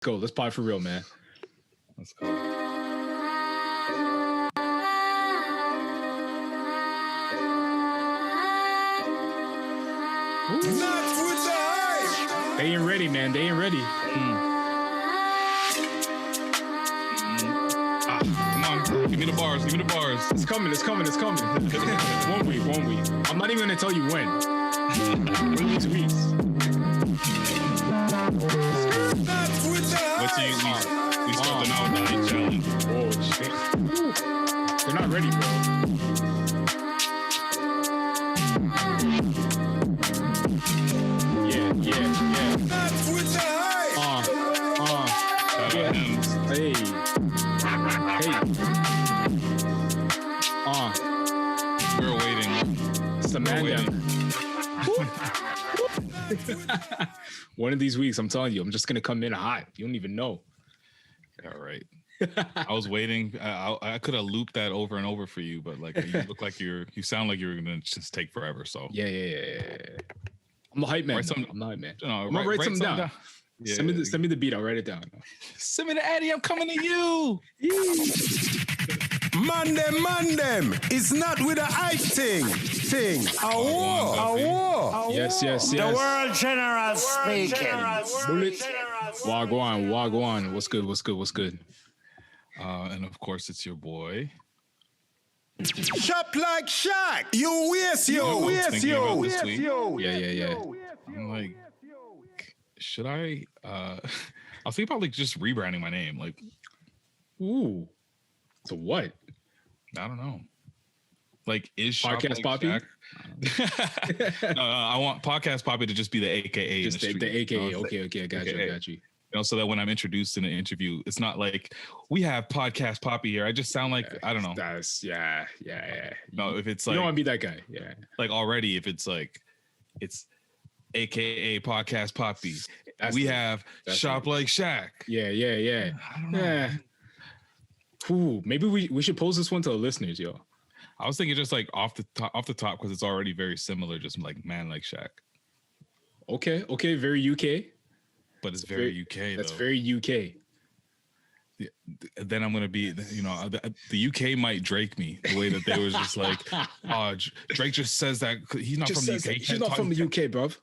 go. Let's pod for real, man. Let's go. They ain't ready, man. They ain't ready. Come on, give me the bars. Give me the bars. It's coming. It's coming. It's coming. 1 week. 1 week. I'm not even gonna tell you when. 1 week's weeks. What's the we start the now night challenge? Oh shit! They're not ready, bro. Yeah. Yeah. Hey. We're waiting. It's the mandem. One of these weeks, I'm telling you, I'm just gonna come in hot. You don't even know. All right. I was waiting. I could have looped that over and over for you, but like you look like you sound like you're gonna just take forever. So yeah. I'm the hype man. I'm the hype man. I'm gonna write something down. Yeah, send me the beat. I'll write it down. Send me the Addy. I'm coming to you. Mandem. It's not with a hype thing. A war. Yes. The world general speaking. Bullet. Wagwan. What's good? And of course, it's your boy. Shop like Shaq. You waste yo. Yeah. I'm like, should I? I was thinking about like just rebranding my name. Like, ooh. So what? I don't know. Like, is Podcast Poppy? No, I want Podcast Poppy to just be the AKA. Just the AKA. Okay. I got you. You know, so that when I'm introduced in an interview, it's not like we have Podcast Poppy here. I just sound like I don't know. That's yeah. No, if it's like you don't want to be that guy. Yeah. Like already, if it's like it's AKA Podcast Poppy, have Shop Like Shaq. Yeah. I don't know. Ooh, maybe we should pose this one to the listeners, yo. I was thinking just like off the top because it's already very similar, just like Man Like Shaq. Okay, very UK. But it's very UK. That's though. very UK. Then I'm gonna be, you know, the UK might Drake me the way that they was just like, oh, Drake just says that he's not from the UK. He's not from the UK, bruv.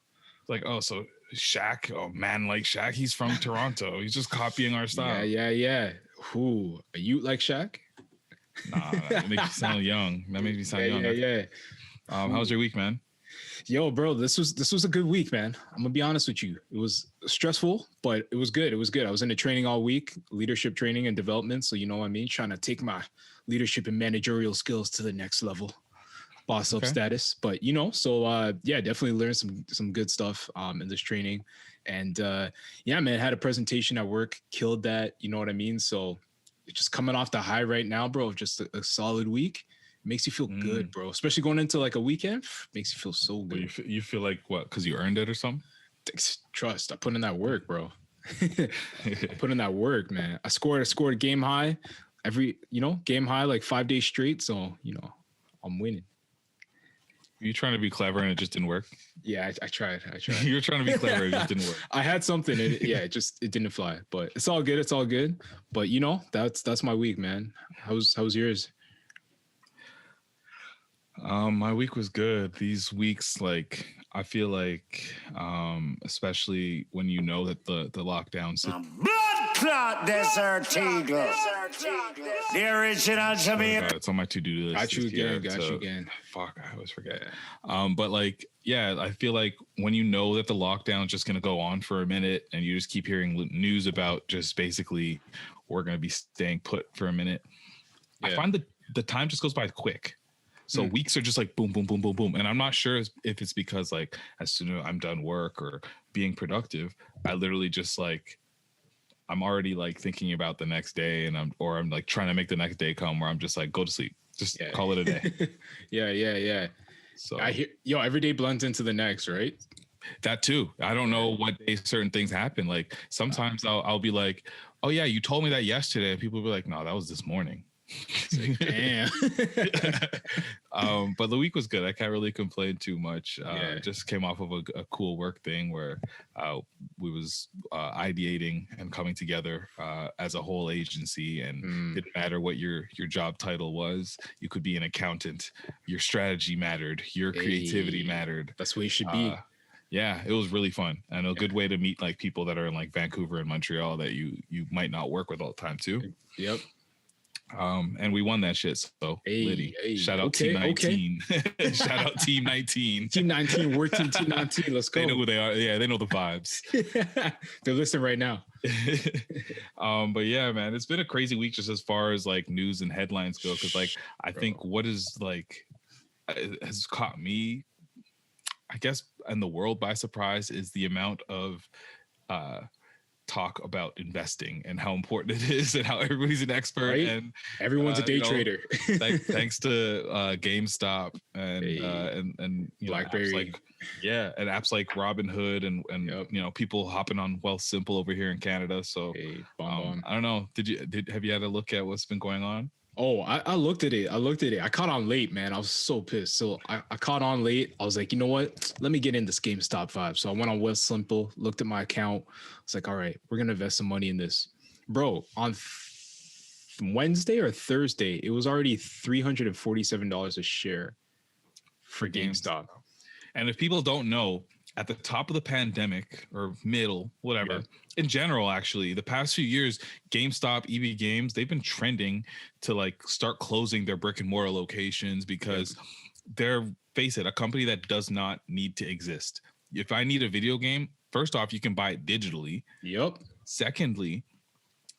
Like, oh, so Shaq, Man Like Shaq, he's from Toronto. He's just copying our style. Yeah. Who? Are you like Shaq? Nah, that makes me sound young. Yeah. How's your week, man? Yo, bro, this was a good week, man. I'm gonna be honest with you. It was stressful, but it was good. I was in the training all week, leadership training and development. So you know what I mean? Trying to take my leadership and managerial skills to the next level. Boss up status. But you know, so definitely learned some good stuff in this training. And yeah, man, had a presentation at work, killed that, you know what I mean? So just coming off the high right now, bro, of just a solid week. Makes you feel good, bro. Especially going into like a weekend, makes you feel so good. You feel like what? Because you earned it or something? Trust. I put in that work, bro. I put in that work, man. I scored a game high game high like 5 days straight. So, you know, I'm winning. You trying to be clever and it just didn't work? Yeah, I tried. You're trying to be clever, it just didn't work. I had something, and it didn't fly. But it's all good. But you know, that's my week, man. How's yours? My week was good. These weeks, like I feel like, especially when you know that the lockdown. Blood clot desert eagle. The original Jamaican. It's on my to-do list. Got you again. Fuck, I always forget. But like, yeah, I feel like when you know that the lockdown is just gonna go on for a minute, and you just keep hearing news about just basically we're gonna be staying put for a minute. Yeah. I find the time just goes by quick. So weeks are just like boom, boom, boom, boom, boom. And I'm not sure if it's because like as soon as I'm done work or being productive, I literally just like, I'm already like thinking about the next day and I'm like trying to make the next day come where I'm just like, go to sleep. Just call it a day. Yeah. So I hear, every day blends into the next, right? That too. I don't know what day certain things happen. Like sometimes I'll be like, oh yeah, you told me that yesterday. And people will be like, no, that was this morning. Damn. But the week was good. I can't really complain too much. Yeah. Just came off of a cool work thing where we was ideating and coming together as a whole agency, and didn't matter what your job title was. You could be an accountant. Your strategy mattered. Your creativity mattered. That's where you should be. Yeah, it was really fun and a good way to meet like people that are in like Vancouver and Montreal that you might not work with all the time too. Yep. And we won that shit. So Liddy, shout out Team 19. Shout out Team 19. Team 19, work team 19. Let's go. They know who they are. Yeah, they know the vibes. They're listening right now. But yeah, man, it's been a crazy week just as far as like news and headlines go. Cause like I think what is like has caught me, I guess, in the world by surprise is the amount of talk about investing and how important it is and how everybody's an expert, right? And everyone's a day trader. Thanks to GameStop and BlackBerry, and apps like Robinhood and people hopping on Wealthsimple over here in Canada. So I don't know. Have you had a look at what's been going on? Oh, I looked at it. I caught on late, man. I was so pissed. So I caught on late. I was like, you know what? Let me get in this GameStop vibe. So I went on Wealthsimple, looked at my account. It's like, all right, we're going to invest some money in this. Bro, on Wednesday or Thursday, it was already $347 a share for GameStop. And if people don't know, at the top of the pandemic or middle, whatever, in general, actually, the past few years, GameStop, EB Games, they've been trending to like start closing their brick and mortar locations because they're, face it, a company that does not need to exist. If I need a video game, first off, you can buy it digitally. Yep. Secondly,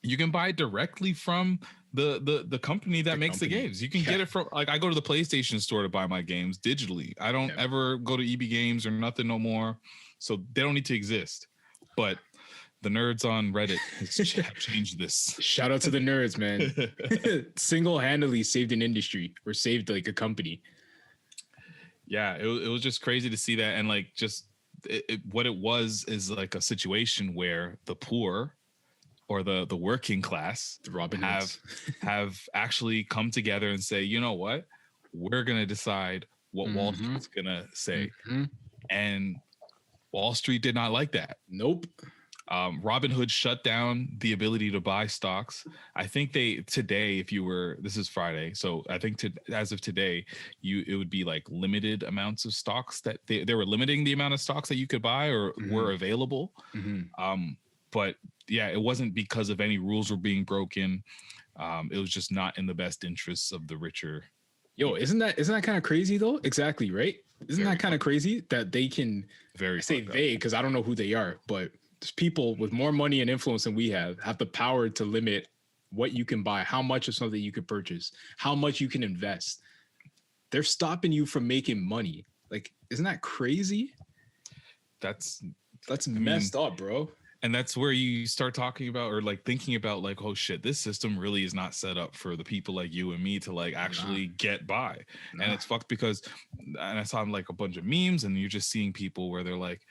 you can buy it directly from the company that makes the games. You can get it from, like, I go to the PlayStation store to buy my games digitally. I don't ever go to EB Games or nothing no more. So they don't need to exist. But the nerds on Reddit have changed this. Shout out to the nerds, man. Single-handedly saved an industry or saved like a company. Yeah, it was just crazy to see that. And like just what it was is like a situation where the poor or the working class have actually come together and say, you know what, we're going to decide what Wall Street's going to say. And Wall Street did not like that. Nope. Robinhood shut down the ability to buy stocks. I think today, this is Friday. So I think as of today, it would be like limited amounts of stocks that they were limiting the amount of stocks that you could buy or were available. But yeah, it wasn't because of any rules were being broken. It was just not in the best interests of the richer. Yo, isn't that kind of crazy though? Exactly, right? Isn't that kind of crazy that they can say they, because I don't know who they are, but there's people with more money and influence than we have the power to limit what you can buy, how much of something you can purchase, how much you can invest. They're stopping you from making money. Like, isn't that crazy? That's messed up, bro. And that's where you start talking about or like thinking about like, oh shit, this system really is not set up for the people like you and me to like actually get by. And it's fucked because, and I saw like a bunch of memes and you're just seeing people where they're like,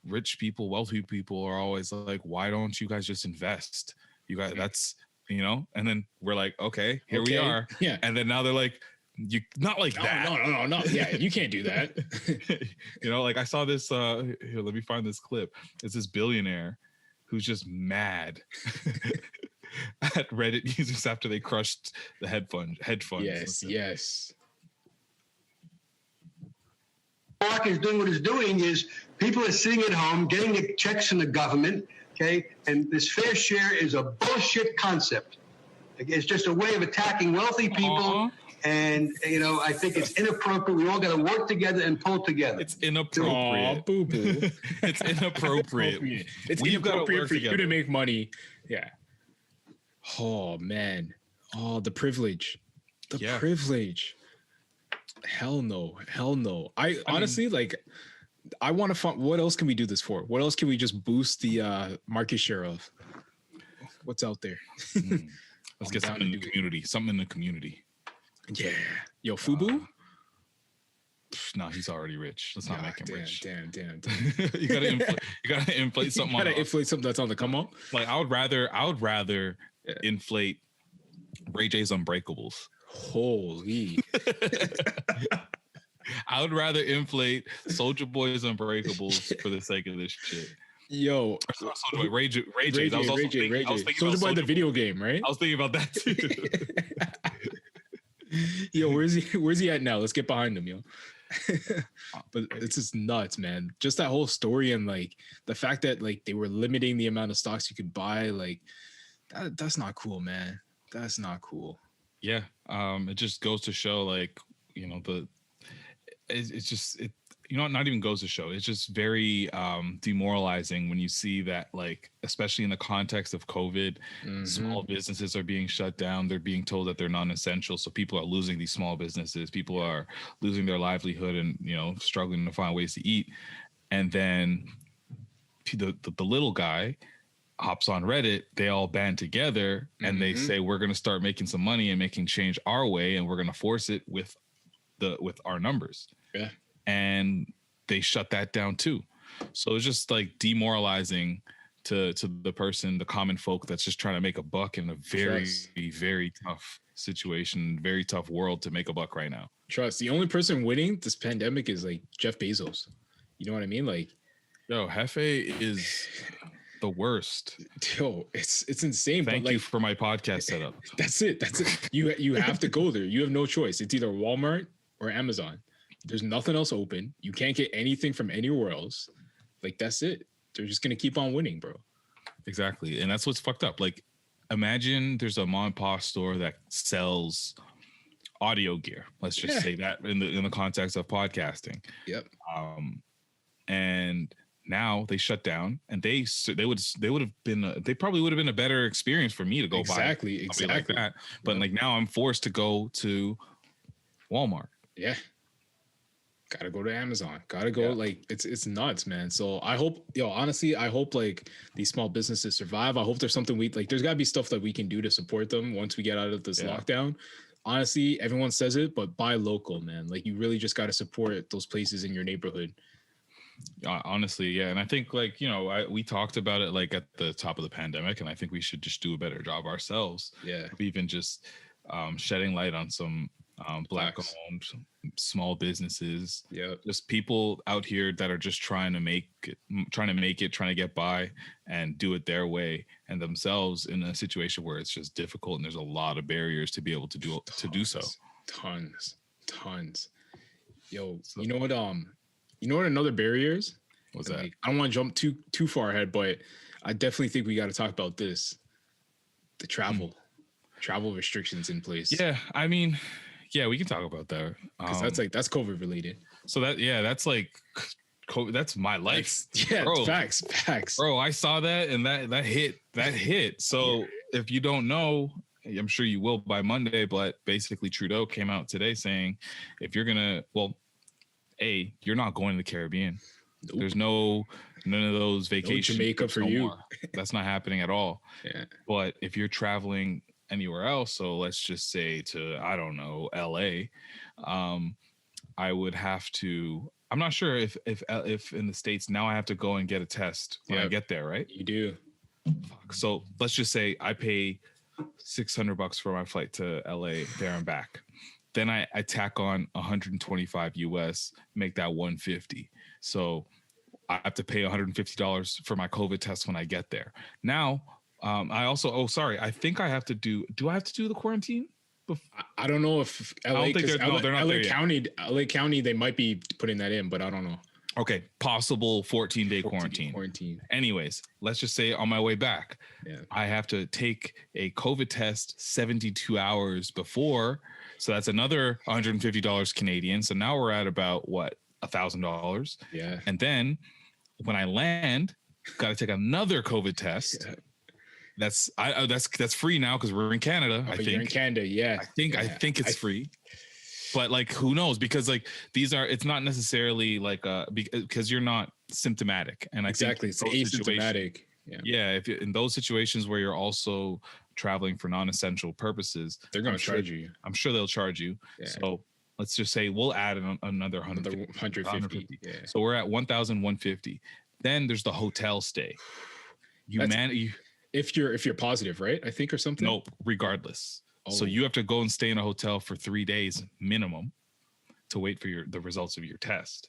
rich people, wealthy people are always like, why don't you guys just invest? You guys, that's, and then we're like, okay, here we are. Yeah. And then now they're like, you not like that. No. Yeah, you can't do that. Like I saw this, here, let me find this clip. It's this billionaire who's just mad at Reddit users after they crushed the hedge funds. Yes. Mark is doing what he's doing is people are sitting at home getting the checks from the government, okay? And this fair share is a bullshit concept. It's just a way of attacking wealthy people. And, I think it's inappropriate. We all got to work together and pull together. It's inappropriate. Boo-boo. It's inappropriate. It's inappropriate for you to make money. Yeah. Oh, man. Oh, the privilege. Privilege. Hell no. I honestly, I want to find, what else can we do this for? What else can we just boost the market share of? What's out there? Let's get something in the community. Yeah. Yo, Fubu? No, he's already rich. Let's not make him rich. Damn. you gotta inflate something. Inflate something that's on the come up. Like I would rather inflate Ray J's Unbreakables. Holy. I would rather inflate Soulja Boy's Unbreakables for the sake of this shit. Yo, Ray J. I was also thinking Soulja Boy, the video game, right? I was thinking about that too. Yo, where's he at now? Let's get behind him, yo. But it's just nuts, man. Just that whole story and like the fact that like they were limiting the amount of stocks you could buy, like that's not cool, man. That's not cool. Yeah. It just goes to show, like, you know, not even goes to show. It's just very demoralizing when you see that, like, especially in the context of COVID, small businesses are being shut down. They're being told that they're non-essential. So people are losing these small businesses. People are losing their livelihood and, you know, struggling to find ways to eat. And then the little guy hops on Reddit, they all band together and they say, we're going to start making some money and making change our way. And we're going to force it with our numbers. Yeah. And they shut that down too. So it's just like demoralizing to the person, the common folk that's just trying to make a buck in a very, very tough situation, very tough world to make a buck right now. Trust. The only person winning this pandemic is like Jeff Bezos. You know what I mean? Like, yo, Hefe is the worst. Yo, it's insane. Thank but you like, for my podcast setup. That's it. You have to go there. You have no choice. It's either Walmart or Amazon. There's nothing else open. You can't get anything from anywhere else. Like, that's it. They're just gonna keep on winning, bro. Exactly. And that's what's fucked up. Like, imagine there's a mom and pop store that sells audio gear. Let's just say that in the context of podcasting. Yep. And now they shut down, and they probably would have been a better experience for me to go buy exactly like that. But like now I'm forced to go to Walmart. Yeah. Gotta go to Amazon. Gotta go. Like it's nuts, man. So I hope, honestly, I hope like these small businesses survive. I hope there's something there's gotta be stuff that we can do to support them once we get out of this lockdown. Honestly, everyone says it, but buy local, man. Like you really just gotta support those places in your neighborhood. Honestly, yeah. And I think like, we talked about it like at the top of the pandemic, and I think we should just do a better job ourselves. Yeah. Even just shedding light on some Black-owned small businesses. Yeah. Just people out here that are just trying to make it, trying to get by and do it their way, and themselves in a situation where it's just difficult and there's a lot of barriers to be able to do so. Tons. Yo, you know what? You know what another barrier is? What's that? Like, I don't want to jump too far ahead, but I definitely think we got to talk about this. The travel restrictions in place. Yeah, I mean, yeah, we can talk about that. Because that's COVID related. So that's like COVID, that's my life. Bro, facts. Bro, I saw that and that hit. So if you don't know, I'm sure you will by Monday, but basically Trudeau came out today saying if you're you're not going to the Caribbean. Nope. There's none of those vacation Jamaica for you. That's not happening at all. Yeah. But if you're traveling anywhere else, so let's just say to, I don't know, LA, I would have to, I'm not sure if in the States now I have to go and get a test when I get there, right? You do. So let's just say I pay $600 for my flight to LA there and back. Then I tack on 125 US, make that 150. So I have to pay $150 for my COVID test when I get there. Now, I also, I think I have to do I have to do the quarantine? I don't know if LA, they're not LA County, they might be putting that in, but I don't know. Okay, possible 14-day quarantine. Anyways, let's just say on my way back, I have to take a COVID test 72 hours before. So that's another $150 Canadian. So now we're at about what, $1,000. Yeah. And then when I land, got to take another COVID test. Yeah. That's free now because we're in Canada. I think you're in Canada. Yeah. I think it's free. But like, who knows? Because like it's not necessarily like because you're not symptomatic, and it's asymptomatic. Yeah. If in those situations where you're also traveling for non-essential purposes, they're going to charge you. I'm sure they'll charge you. Yeah. So let's just say we'll add another 150. Yeah. So we're at 1,150. Then there's the hotel stay. If you're positive, right? I think, or something. Nope. Regardless. So you have to go and stay in a hotel for 3 days minimum to wait for the results of your test.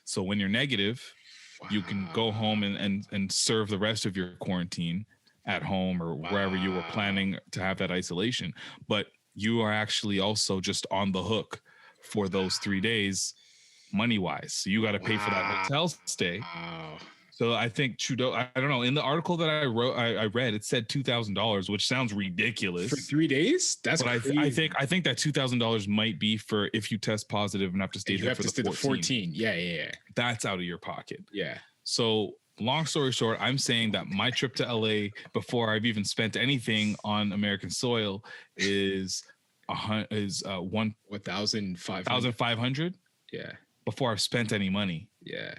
So when you're negative, you can go home and serve the rest of your quarantine at home or wherever you were planning to have that isolation. But you are actually also just on the hook for those 3 days money wise. So you got to pay for that hotel stay. So I think Trudeau, I don't know, in the article that I read, it said $2,000, which sounds ridiculous. For 3 days? That's crazy. I think that $2,000 might be for if you test positive and have to stay there for the 14. Yeah. That's out of your pocket. Yeah. So long story short, I'm saying that my trip to LA before I've even spent anything on American soil is 1,500. Yeah. Before I've spent any money. Yeah.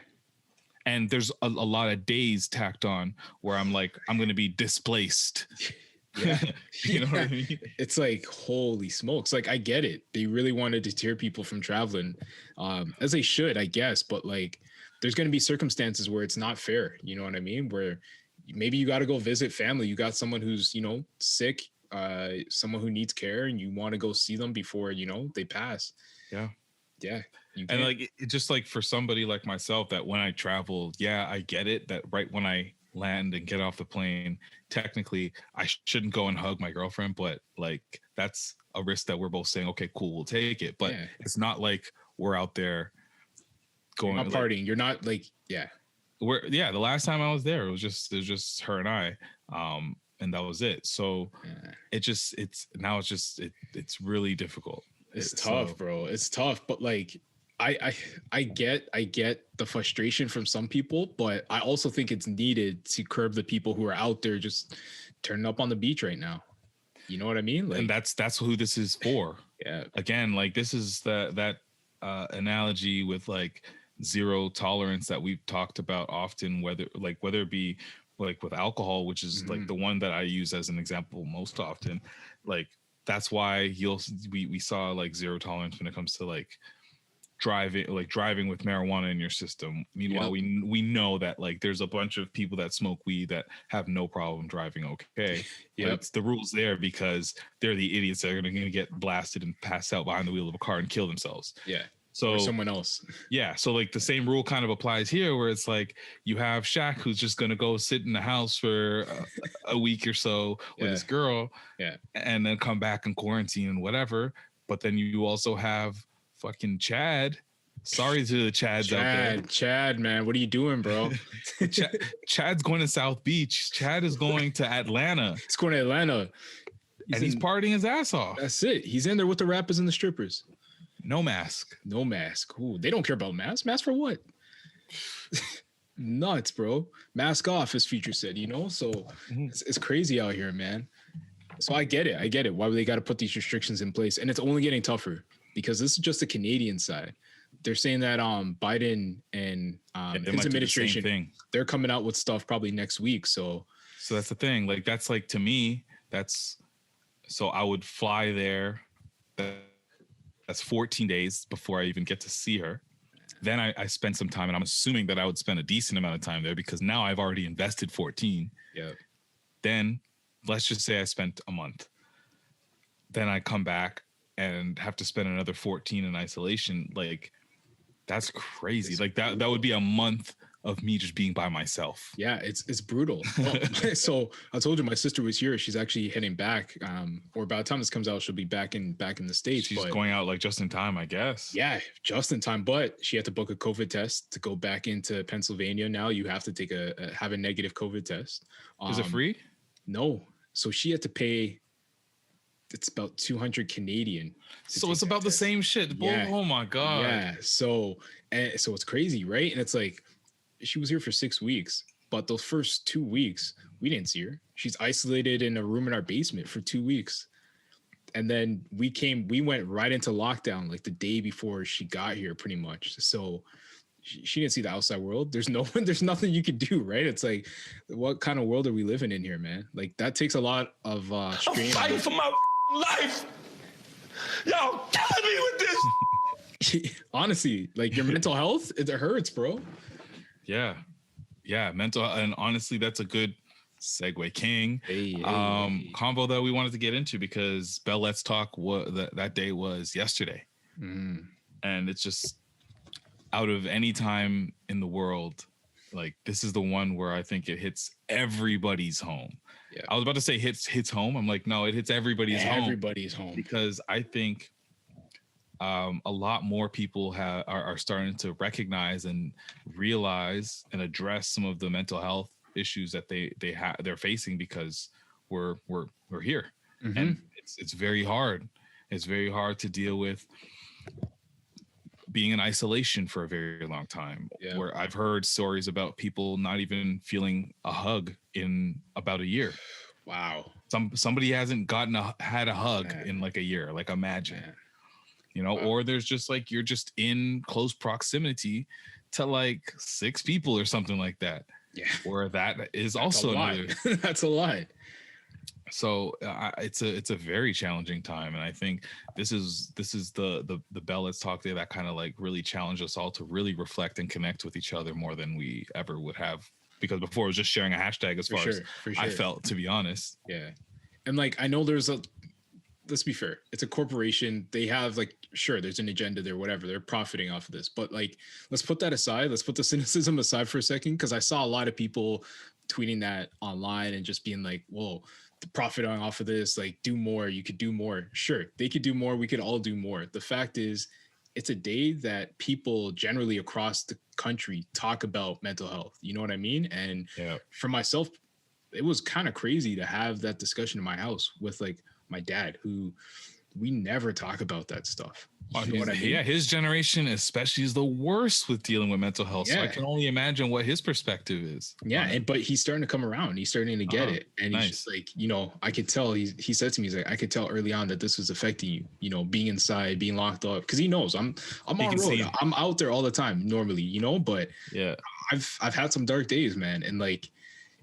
And there's a lot of days tacked on where I'm like, I'm going to be displaced. Yeah. You know what I mean? It's like, holy smokes. Like, I get it. They really want to deter people from traveling, as they should, I guess. But like, there's going to be circumstances where it's not fair. You know what I mean? Where maybe you got to go visit family. You got someone who's, sick, someone who needs care, and you want to go see them before, they pass. Yeah. Yeah. And like, it just like for somebody like myself that when I travel, I get it that right when I land and get off the plane, technically I shouldn't go and hug my girlfriend, but like that's a risk that we're both saying, okay, cool, we'll take it. But it's not like we're out there going not partying. You're not like, the last time I was there, it was just her and I. And that was it. So it's really difficult. It's tough, bro. It's tough. But like, I get the frustration from some people, but I also think it's needed to curb the people who are out there just turning up on the beach right now. You know what I mean? Like, and that's who this is for. Yeah. Again, like this is that analogy with like zero tolerance that we've talked about often, whether it be like with alcohol, which is like the one that I use as an example most often. Like that's why we saw like zero tolerance when it comes to like driving with marijuana in your system. Meanwhile, we know that like there's a bunch of people that smoke weed that have no problem driving okay. Yeah, it's the rules there because they're the idiots that are going to get blasted and pass out behind the wheel of a car and kill themselves. Yeah. So or someone else. Yeah. So like the same rule kind of applies here where it's like you have Shaq who's just going to go sit in the house for a week or so with his girl and then come back and quarantine and whatever. But then you also have fucking Chad. Sorry to the Chads out there. Chad, man. What are you doing, bro? Chad's going to South Beach. Chad is going to Atlanta. He's going to Atlanta. He's partying his ass off. That's it. He's in there with the rappers and the strippers. No mask. No mask. Ooh, they don't care about masks. Mask for what? Nuts, bro. Mask off, as Future said, So it's crazy out here, man. So I get it. Why they got to put these restrictions in place? And it's only getting tougher because this is just the Canadian side. They're saying that Biden and his administration, they're coming out with stuff probably next week. So that's the thing. Like that's like to me, so I would fly there. That's 14 days before I even get to see her. Then I spend some time, and I'm assuming that I would spend a decent amount of time there because now I've already invested 14. Yeah. Then let's just say I spent a month. Then I come back and have to spend another 14 in isolation. Like that's crazy. Like that would be a month of me just being by myself. Yeah, it's brutal. So I told you my sister was here. She's actually heading back. Or by the time this comes out, she'll be back in the States. She's going out like just in time, I guess. Yeah, just in time. But she had to book a COVID test to go back into Pennsylvania. Now you have to have a negative COVID test. Is it free? No. So she had to pay. It's about 200 Canadian. So it's about the same shit. Yeah. Oh my God. Yeah. So it's crazy, right? And it's like, she was here for 6 weeks, but those first 2 weeks, we didn't see her. She's isolated in a room in our basement for 2 weeks. And then we went right into lockdown like the day before she got here pretty much. So she didn't see the outside world. There's nothing you could do, right? It's like, what kind of world are we living in here, man? Like that takes a lot of strain. I'm fighting for my life. Y'all killing me with this. Honestly, like your mental health, it hurts, bro. Yeah. Mental. And honestly, that's a good Segue King. Hey. Convo that we wanted to get into because Bell Let's Talk that day was yesterday. And it's just out of any time in the world, like this is the one where I think it hits everybody's home. Yeah. I was about to say hits home. I'm like, no, it hits everybody's home. Everybody's home. Because I think a lot more people are starting to recognize and realize and address some of the mental health issues that they're facing because we're here. And it's very hard. It's very hard to deal with being in isolation for a very long time, where I've heard stories about people not even feeling a hug in about a year. Wow. Somebody hasn't had a hug in like a year. Like imagine, or there's just like, you're just in close proximity to like 6 people or something like that. Yeah. Or that is that's also another. That's a lot. So it's a very challenging time, and I think this is the Bell Let's Talk Day that kind of like really challenged us all to really reflect and connect with each other more than we ever would have, because before it was just sharing a hashtag as far as I felt, to be honest. Yeah, and like I know let's be fair, it's a corporation. They have like, sure, there's an agenda there, whatever. They're profiting off of this, but like let's put that aside. Let's put the cynicism aside for a second, because I saw a lot of people tweeting that online and just being like, whoa, profiting off of this, like do more, you could do more. Sure, they could do more, we could all do more. The fact is, it's a day that people generally across the country talk about mental health, you know what I mean? And for myself, it was kind of crazy to have that discussion in my house with like my dad, who we never talk about that stuff. You know what I mean? Yeah, his generation especially is the worst with dealing with mental health. So I can only imagine what his perspective is. Yeah, but he's starting to come around. He's starting to get it. And he's just like, I could tell, he said to me, he's like, I could tell early on that this was affecting you, being inside, being locked up. Because he knows I'm on road. I'm out there all the time normally, but I've had some dark days, man. And like,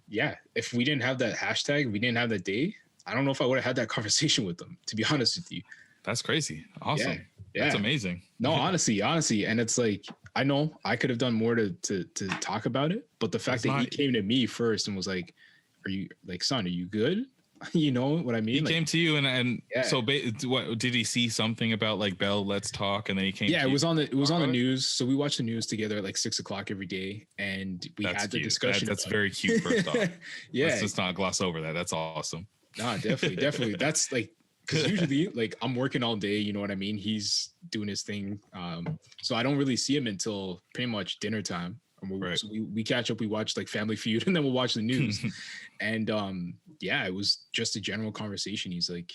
if we didn't have that hashtag, we didn't have that day, I don't know if I would have had that conversation with them, to be honest with you. That's crazy. Awesome. Yeah. That's amazing. No, honestly. And it's like, I know I could have done more to talk about it, but the fact that he came to me first and was like, are you like, son, are you good? You know what I mean? He came to you and so what did he see something about like Bell Let's Talk, and then he came to it was on the news. So we watch the news together at like 6:00 every day, and we had the discussion. That's very cute. First off. Let's just not gloss over that. That's awesome. Nah, definitely. That's like, because usually like I'm working all day, you know what I mean? He's doing his thing. So I don't really see him until pretty much dinner time. So we catch up, we watch like Family Feud, and then we'll watch the news. And it was just a general conversation. He's like,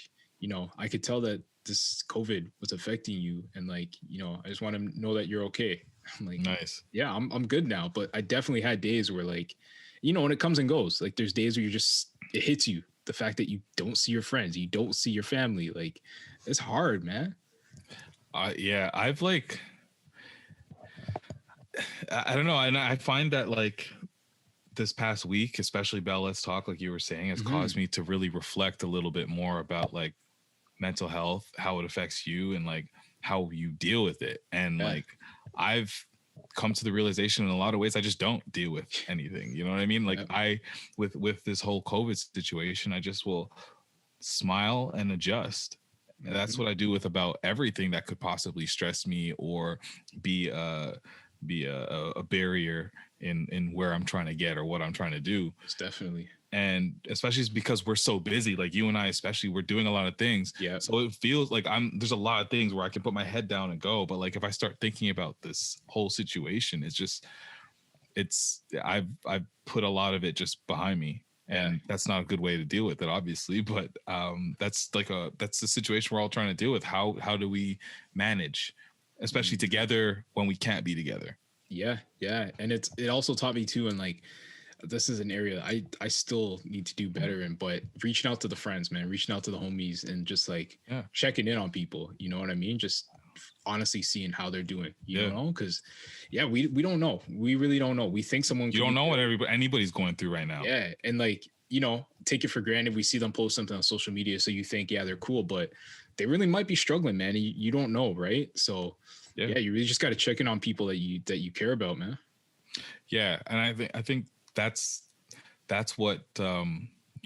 I could tell that this COVID was affecting you, and like, I just want to know that you're okay. I'm like, nice. Yeah, I'm good now. But I definitely had days where like, when it comes and goes, like there's days where it hits you. The fact that you don't see your friends, you don't see your family, like it's hard, man. I've like, I don't know. And I find that like this past week, especially Bell Let's Talk, like you were saying, has caused me to really reflect a little bit more about like mental health, how it affects you, and like how you deal with it. And like, I've come to the realization in a lot of ways I just don't deal with anything, you know what I mean? Like with this whole COVID situation, I just will smile and adjust. And that's what I do with about everything that could possibly stress me or be a barrier in where I'm trying to get or what I'm trying to do. It's definitely. And especially because we're so busy, like you and I, especially, we're doing a lot of things. Yeah. So it feels like there's a lot of things where I can put my head down and go. But like, if I start thinking about this whole situation, I've put a lot of it just behind me, and that's not a good way to deal with it, obviously. But that's the situation we're all trying to deal with. How do we manage, especially together when we can't be together? Yeah. And it also taught me too, and like, this is an area I still need to do better in, but reaching out to the friends, man, reaching out to the homies, and just like checking in on people, you know what I mean? Just honestly seeing how they're doing, you know? Because we don't know. We really don't know. We think someone. You don't know what anybody's going through right now. Yeah. And like, take it for granted. We see them post something on social media, so you think, they're cool, but they really might be struggling, man. You don't know, right? So you really just got to check in on people that you care about, man. Yeah. And I think that's that's what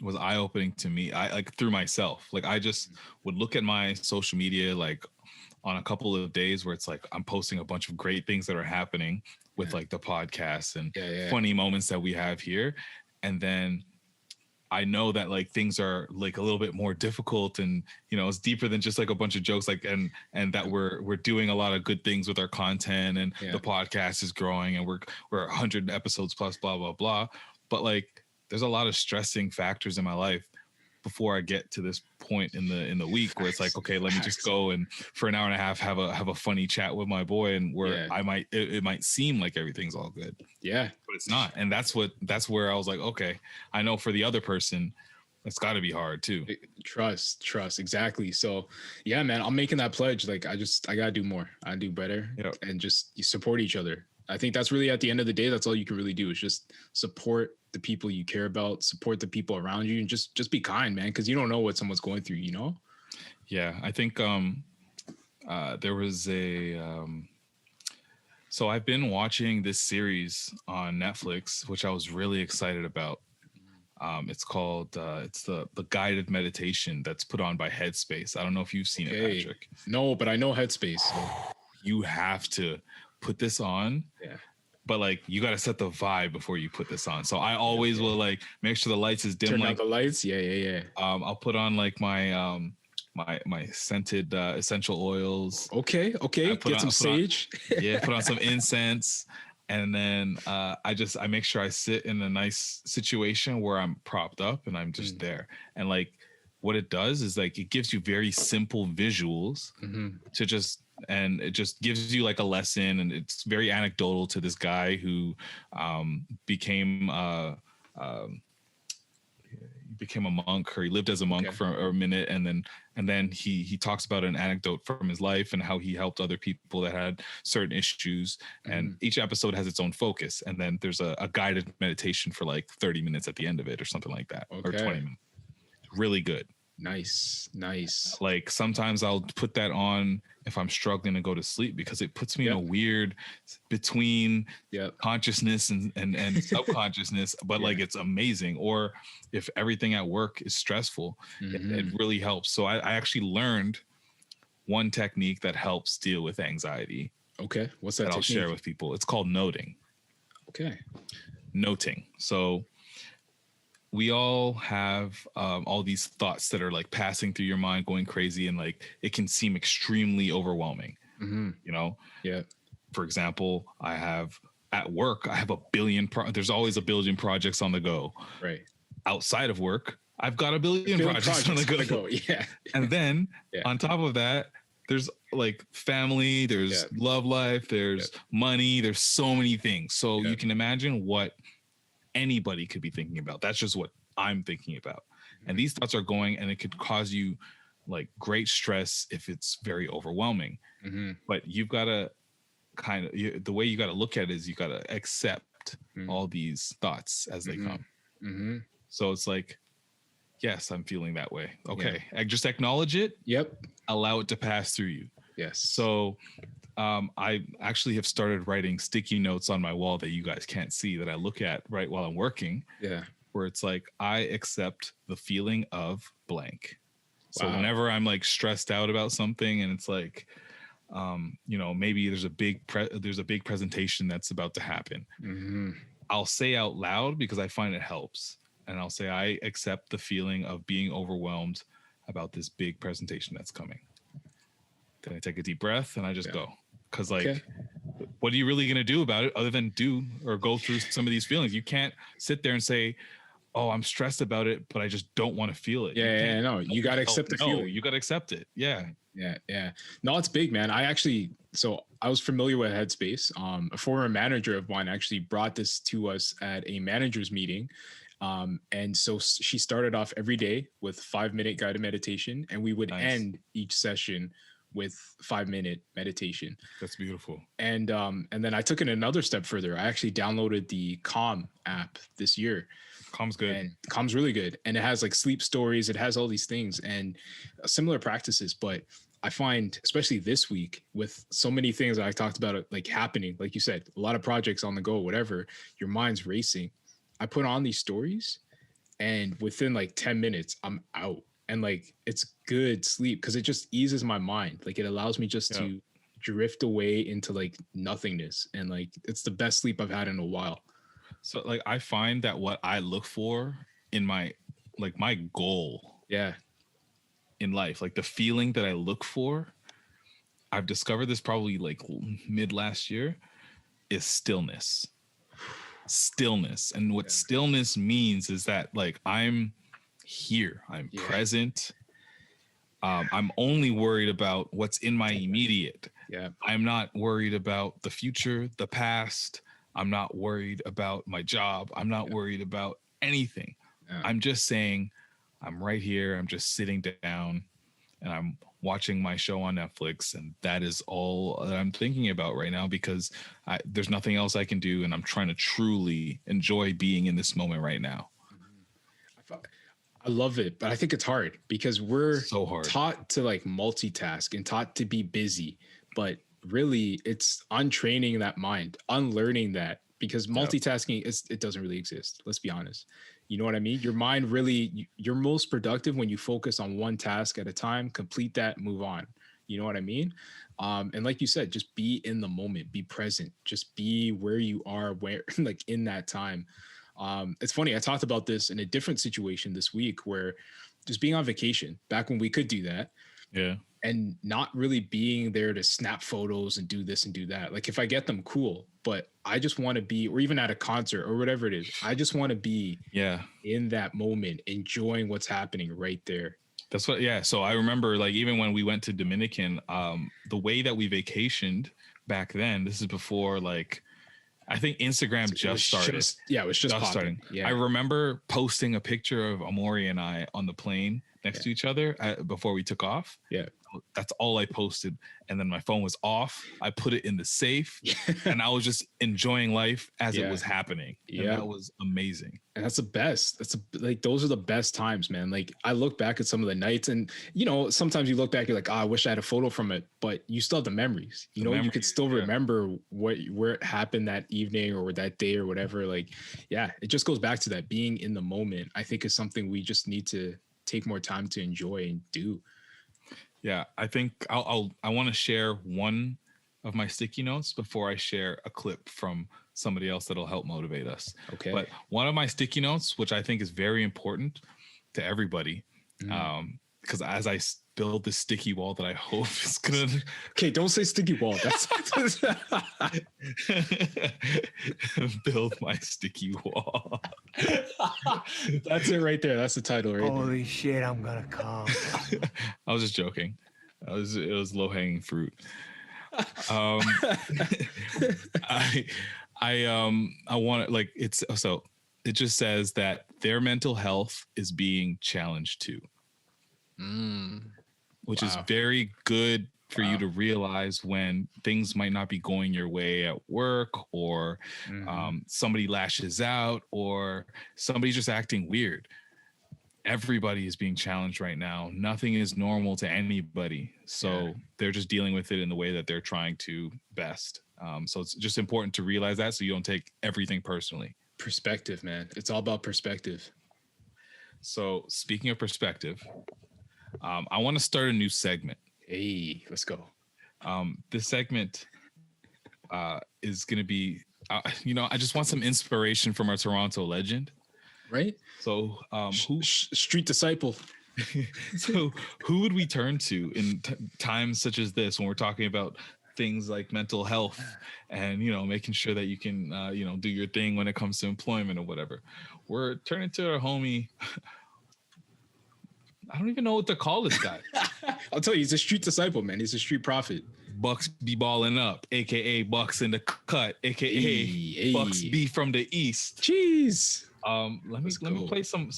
was eye-opening to me. I like through myself. Like I just would look at my social media like on a couple of days where it's like I'm posting a bunch of great things that are happening with like the podcast and funny moments that we have here. And then I know that like things are like a little bit more difficult and, you know, it's deeper than just like a bunch of jokes, like, and that we're doing a lot of good things with our content and the podcast is growing and we're 100 episodes plus, blah, blah, blah. But like, there's a lot of stressing factors in my life before I get to this point in the week where it's like, okay, let me just go and for an hour and a half have a funny chat with my boy, and where it might seem like everything's all good, but it's not. And that's where I was like, okay, I know for the other person it's got to be hard too. Trust, exactly. So yeah, man, I'm making that pledge. Like I gotta do more, I do better, and just you support each other. I think that's really, at the end of the day, that's all you can really do is just support the people you care about, support the people around you, and just be kind, man, because you don't know what someone's going through, you know? Yeah, I think there was so I've been watching this series on Netflix, which I was really excited about. It's called it's the guided meditation that's put on by Headspace. I don't know if you've seen it, Patrick. No, but I know Headspace. So. You have to put this on. Yeah. But like you got to set the vibe before you put this on. So I always will like make sure the lights is dim. Turn like out the lights. Yeah. I'll put on like my my scented essential oils. Okay. Get some sage. Put on some incense. And then I make sure I sit in a nice situation where I'm propped up and I'm just there. And like what it does is like it gives you very simple visuals to just, and it just gives you like a lesson, and it's very anecdotal to this guy who became a monk, or he lived as a monk for a minute, and then he talks about an anecdote from his life and how he helped other people that had certain issues. And each episode has its own focus, and then there's a guided meditation for like 30 minutes at the end of it or something like that, or 20 minutes. Really good. Nice. Like sometimes I'll put that on if I'm struggling to go to sleep, because it puts me in a weird between consciousness and subconsciousness, but like it's amazing. Or if everything at work is stressful, it really helps. So I actually learned one technique that helps deal with anxiety. Okay. What's that technique? I'll share with people. It's called noting. Okay. Noting. So we all have all these thoughts that are like passing through your mind, going crazy, and like it can seem extremely overwhelming. You know? Yeah. For example, at work, I have a billion. There's always a billion projects on the go. Right. Outside of work, I've got a billion projects on the go. Yeah. And then on top of that, there's like family, there's love life, there's money, there's so many things. So you can imagine what anybody could be thinking about. That's just what I'm thinking about. And these thoughts are going, and it could cause you like great stress if it's very overwhelming. But you've got to the way you got to look at it is you got to accept all these thoughts as they come. So it's like, yes, I'm feeling that way. Okay. Just acknowledge it. Allow it to pass through you. Yes. So I actually have started writing sticky notes on my wall that you guys can't see, that I look at right while I'm working. Yeah. Where it's like, I accept the feeling of blank. So whenever I'm like stressed out about something, and it's like, you know, maybe there's a big presentation that's about to happen. I'll say out loud, because I find it helps. And I'll say, I accept the feeling of being overwhelmed about this big presentation that's coming. Then I take a deep breath and I just go. Because like, what are you really going to do about it other than do or go through some of these feelings? You can't sit there and say, oh, I'm stressed about it, but I just don't want to feel it. No, you got to accept the feeling. You got to accept it. Yeah. No, it's big, man. I was familiar with Headspace. A former manager of mine actually brought this to us at a manager's meeting. And so she started off every day with 5-minute guided meditation, and we would end each session with 5-minute meditation. That's beautiful. And then I took it another step further. I actually downloaded the Calm app this year. Calm's good. And Calm's really good. And it has like sleep stories. It has all these things and similar practices. But I find, especially this week, with so many things that I talked about, like happening, like you said, a lot of projects on the go, whatever, your mind's racing. I put on these stories, and within like 10 minutes, I'm out. And like it's good sleep because it just eases my mind. Like it allows me just to drift away into like nothingness. And like it's the best sleep I've had in a while. So like I find that what I look for in my goal in life, like the feeling that I look for, I've discovered this probably like mid last year, is stillness. And what stillness means is that like I'm here, I'm present. I'm only worried about what's in my immediate. I'm not worried about the future, the past. I'm not worried about my job. I'm not worried about anything. I'm just saying, I'm right here. I'm just sitting down and I'm watching my show on Netflix. And that is all that I'm thinking about right now because there's nothing else I can do. And I'm trying to truly enjoy being in this moment right now. I love it, but I think it's hard because we're so hard taught to like multitask and taught to be busy, but really it's untraining that mind, unlearning that, because multitasking it doesn't really exist. Let's be honest. You know what I mean? Your mind really, you're most productive when you focus on one task at a time, complete that, move on. You know what I mean? And like you said, just be in the moment, be present, just be where you are, where like in that time. It's funny. I talked about this in a different situation this week where just being on vacation back when we could do that. Yeah. And not really being there to snap photos and do this and do that. Like if I get them, cool, but I just want to be, or even at a concert or whatever it is, I just want to be in that moment, enjoying what's happening right there. That's what, So I remember like, even when we went to Dominican, the way that we vacationed back then, this is before like, I think Instagram just started. It was just starting. Yeah. I remember posting a picture of Amori and I on the plane next to each other before we took off. Yeah. That's all I posted. And then my phone was off. I put it in the safe and I was just enjoying life as it was happening. And that was amazing. And that's the best. Like, those are the best times, man. Like I look back at some of the nights and, you know, sometimes you look back, you're like, I wish I had a photo from it, but you still have the memories, you know, you could still remember where it happened that evening or that day or whatever. Like, it just goes back to that being in the moment. I think is something we just need to take more time to enjoy and do. Yeah, I think I want to share one of my sticky notes before I share a clip from somebody else that'll help motivate us. Okay. But one of my sticky notes, which I think is very important to everybody, because as I build this sticky wall that I hope is gonna. Okay, don't say sticky wall. That's build my sticky wall. That's it right there. That's the title right Holy there. shit, I'm gonna come. I was just joking. It was low hanging fruit. I want to, like, it's so it just says that their mental health is being challenged too. Which is very good for you to realize when things might not be going your way at work, or somebody lashes out, or somebody's just acting weird. Everybody is being challenged right now. Nothing is normal to anybody. So they're just dealing with it in the way that they're trying to best. So it's just important to realize that so you don't take everything personally. Perspective, man. It's all about perspective. So speaking of perspective, I want to start a new segment. Hey, let's go. This segment is going to be, I just want some inspiration from our Toronto legend. Right? So street disciple. So who would we turn to in times such as this when we're talking about things like mental health and, making sure that you can, do your thing when it comes to employment or whatever? We're turning to our homie. I don't even know what to call this guy. I'll tell you, he's a street disciple, man. He's a street prophet. Bucks be balling up, aka Bucks in the cut, aka Bucks be from the East. Jeez. Let me play some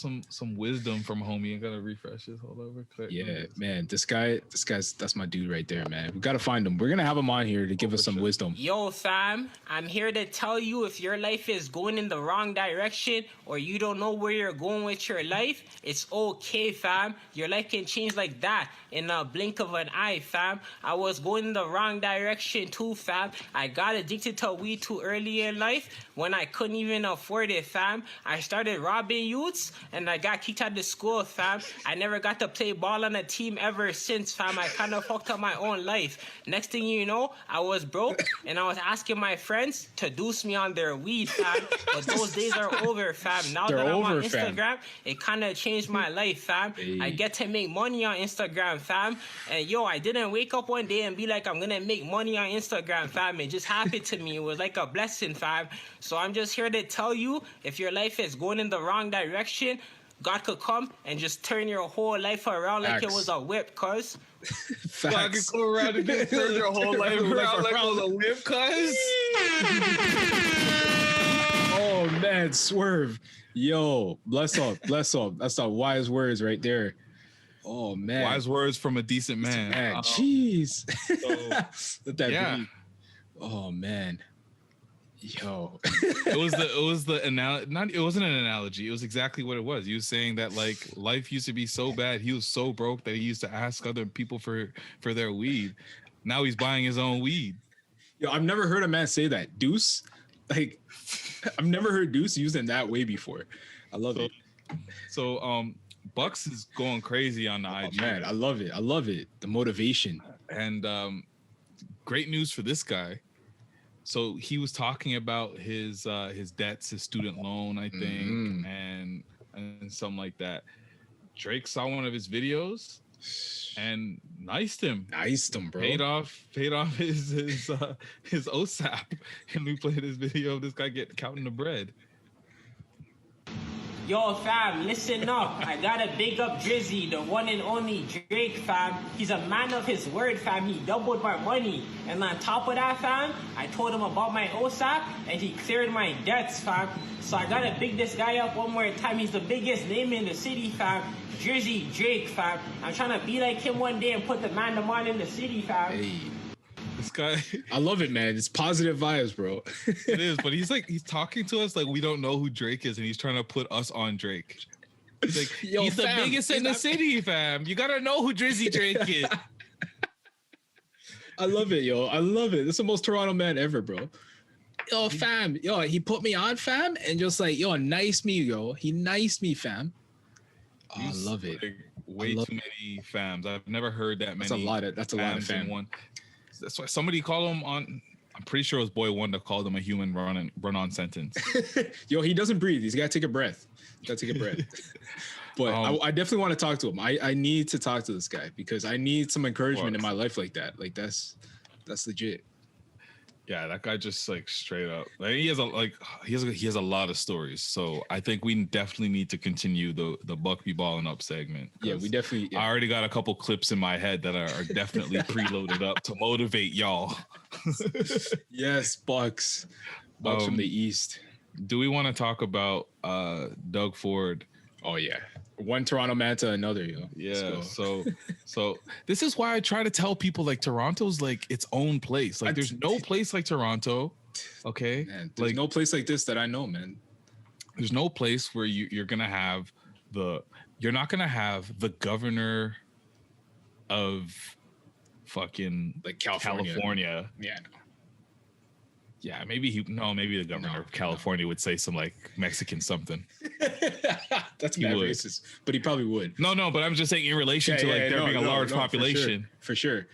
wisdom from homie. I gotta refresh this. Hold over quick. Yeah, man. That's my dude right there, man. We gotta find him. We're gonna have him on here to give us some wisdom. Yo, fam, I'm here to tell you, if your life is going in the wrong direction or you don't know where you're going with your life, it's okay, fam. Your life can change like that in a blink of an eye, fam. I was going in the wrong direction too, fam. I got addicted to weed too early in life when I couldn't even afford it, fam. I I started robbing youths, and I got kicked out of school, fam. I never got to play ball on a team ever since, fam. I kind of fucked up my own life. Next thing you know, I was broke, and I was asking my friends to deuce me on their weed, fam. But those days are over, fam. Now that I'm on Instagram, it kind of changed my life, fam. I get to make money on Instagram, fam. And yo, I didn't wake up one day and be like, I'm gonna make money on Instagram, fam. It just happened to me. It was like a blessing, fam. So I'm just here to tell you, if your life is going in the wrong direction, God could come and just turn your whole life around like it was a whip, cuz. God could go around and just turn your whole life around like it was a whip, cuz. Oh man, swerve. Yo, bless up. That's the wise words right there. Oh man. Wise words from a decent man. Jeez. Let that yeah. be. Oh man. Yo. it was the analogy. It wasn't an analogy. It was exactly what it was. He was saying that like life used to be so bad. He was so broke that he used to ask other people for their weed. Now he's buying his own weed. Yo, I've never heard a man say that. Deuce. Like, I've never heard Deuce used in that way before. I love it. So Bucks is going crazy on the IG. Man, I love it. The motivation. And great news for this guy. So he was talking about his debts, his student loan, I think, and something like that. Drake saw one of his videos and niced him, bro. Paid off his OSAP, and we played this video of this guy counting the bread. Yo, fam, listen up. I gotta big up Drizzy, the one and only Drake, fam. He's a man of his word, fam. He doubled my money. And on top of that, fam, I told him about my OSAP, and he cleared my debts, fam. So I gotta big this guy up one more time. He's the biggest name in the city, fam. Drizzy Drake, fam. I'm trying to be like him one day and put the mandem on in the city, fam. Hey. This guy, I love it, man. It's positive vibes, bro. It is, but he's talking to us like we don't know who Drake is, and he's trying to put us on Drake. He's like, yo, he's fam, the biggest in the city, fam. You gotta know who Drizzy Drake is. I love it, yo. I love it. This is the most Toronto man ever, bro. Yo, fam. Yo, he put me on, fam, and just like, yo, nice me, yo. He nice me, fam. Oh, I love it. Like, way too many fams. I've never heard that many. That's a lot of fam. One. That's why somebody called him on. I'm pretty sure it was Boy Wonder called him a human run-on sentence. Yo, he doesn't breathe. He's got to take a breath. But I definitely want to talk to him. I need to talk to this guy because I need some encouragement in my life like that. Like that's legit. Yeah, that guy just like straight up. Like, he has a lot of stories. So I think we definitely need to continue the Buck be balling up segment. Yeah, we definitely. Yeah. I already got a couple clips in my head that are definitely preloaded up to motivate y'all. Yes, Bucks from the East. Do we want to talk about Doug Ford? Oh yeah, one Toronto man to another, yo. Yeah. So this is why I try to tell people like Toronto's like its own place. Like there's no place like Toronto. Okay. Man, there's no place like this that I know, man. There's no place where you're gonna have you're not gonna have the governor of fucking like California. Yeah. Yeah, maybe the governor of California would say some like Mexican something. That's mad racist, but he probably would. No, but I'm just saying in relation to there being a large population. For sure.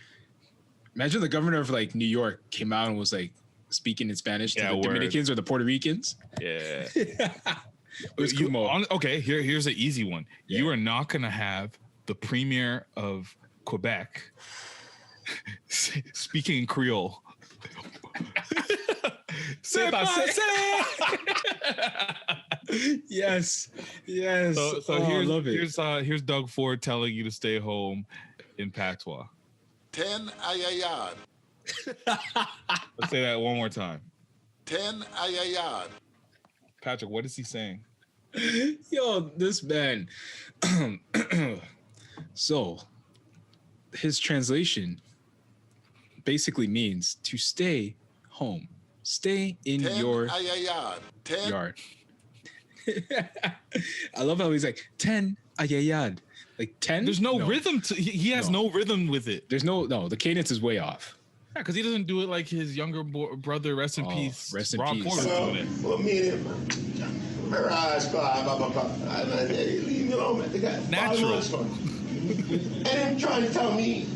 Imagine the governor of like New York came out and was like speaking in Spanish to the Dominicans or the Puerto Ricans. Yeah. Cool. Okay, here's an easy one. Yeah. You are not going to have the premier of Quebec speaking in Creole. Yes. So here's Doug Ford telling you to stay home in patois. 10 ayayad. Let's say that one more time. 10 ayayad. Patrick, what is he saying? Yo, this man. So his translation basically means to stay home. Stay in your yard. I love how he's like 10 ayayad. Like 10? There's no rhythm to he has no rhythm with it. There's no the cadence is way off. Yeah, because he doesn't do it like his younger brother, rest in peace. Rest in Rob peace. Porter's doing it. Well, me and him, blah, blah, blah. Leave me alone, man. They got Natural. And then trying to tell me,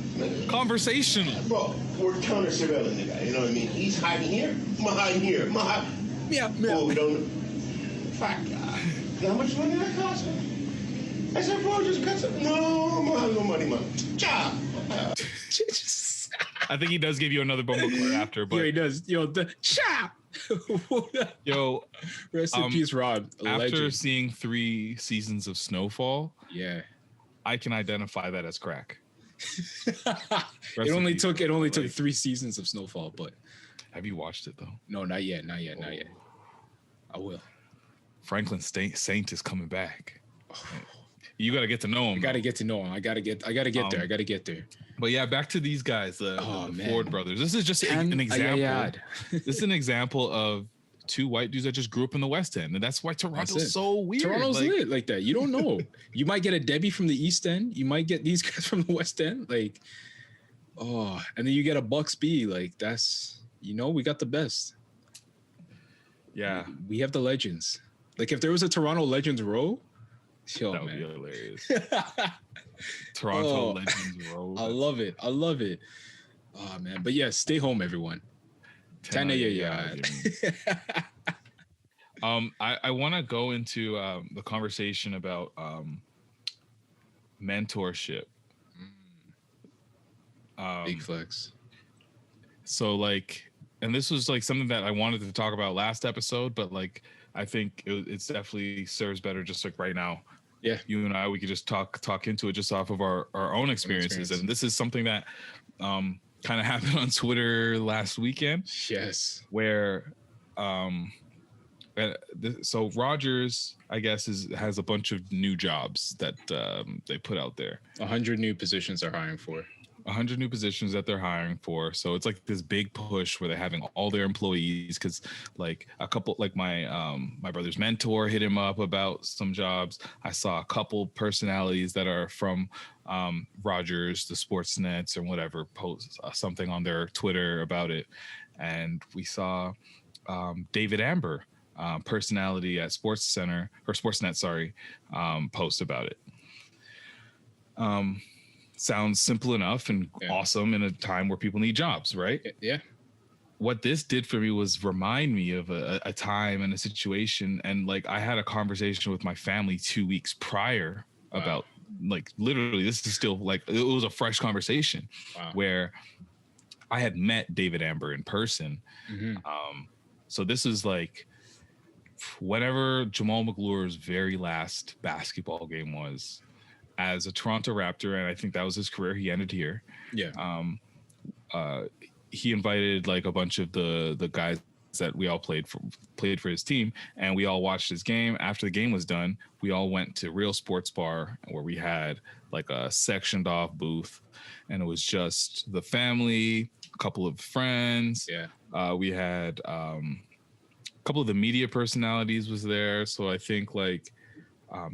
Conversational. bro, we're counter surveilling the guy. You know what I mean? He's hiding here. I'm hiding here. Yeah. Oh, we don't. Fuck. How much money that cost? I said, bro, just cut some. No, I'm gonna have no money, man. Job. I think he does give you another bumble card after, but Yeah, he does. Yo, the chop. yo, Rest in peace, Rob. after Legend. seeing 3 seasons of Snowfall, Yeah. I can identify that as crack. It only took 3 seasons of Snowfall, but Have you watched it though? no, not yet. I will. Franklin Saint is coming back. You got to get to know him. I gotta get to know him. I gotta get there. But yeah, back to these guys, the man. Ford brothers. This is just an example. This is an example of 2 white dudes that just grew up in the West End, and that's why Toronto's so weird. Toronto's lit like that. You don't know. You might get a Debbie from the East End. You might get these guys from the West End. Like, and then you get a Bucks B. Like, that's, we got the best. Yeah, We have the legends. Like, if there was a Toronto Legends row, that would be hilarious. Toronto Legends Road. I love it. Oh man, but yeah, stay home, everyone. 10 a.m. I want to go into the conversation about mentorship. Big flex. So like, and this was like something that I wanted to talk about last episode, but like, I think it's definitely serves better just like right now. Yeah, you and I, we could just talk into it just off of our own experiences. And this is something that kind of happened on Twitter last weekend. Yes. Where so Rogers, I guess, has a bunch of new jobs that they put out there. 100 new positions are hiring for. 100 new positions that they're hiring for. So it's like this big push where they're having all their employees, because like a couple, like my brother's mentor hit him up about some jobs. I saw a couple personalities that are from Rogers, the Sportsnets or whatever, post something on their Twitter about it. And we saw David Amber, personality at Sportsnet, post about it. Sounds simple enough and awesome in a time where people need jobs, right? Yeah. What this did for me was remind me of a time and a situation. And like, I had a conversation with my family 2 weeks prior about like, literally, this is still like, it was a fresh conversation where I had met David Amber in person. So this is like whenever Jamal McGlure's very last basketball game was, as a Toronto Raptor, and I think that was his career. He ended here. Yeah. He invited like a bunch of the guys that we all played for his team, and we all watched his game. After the game was done, we all went to Real Sports Bar, where we had like a sectioned off booth, and it was just the family, a couple of friends. Yeah. We had a couple of the media personalities was there, so I think like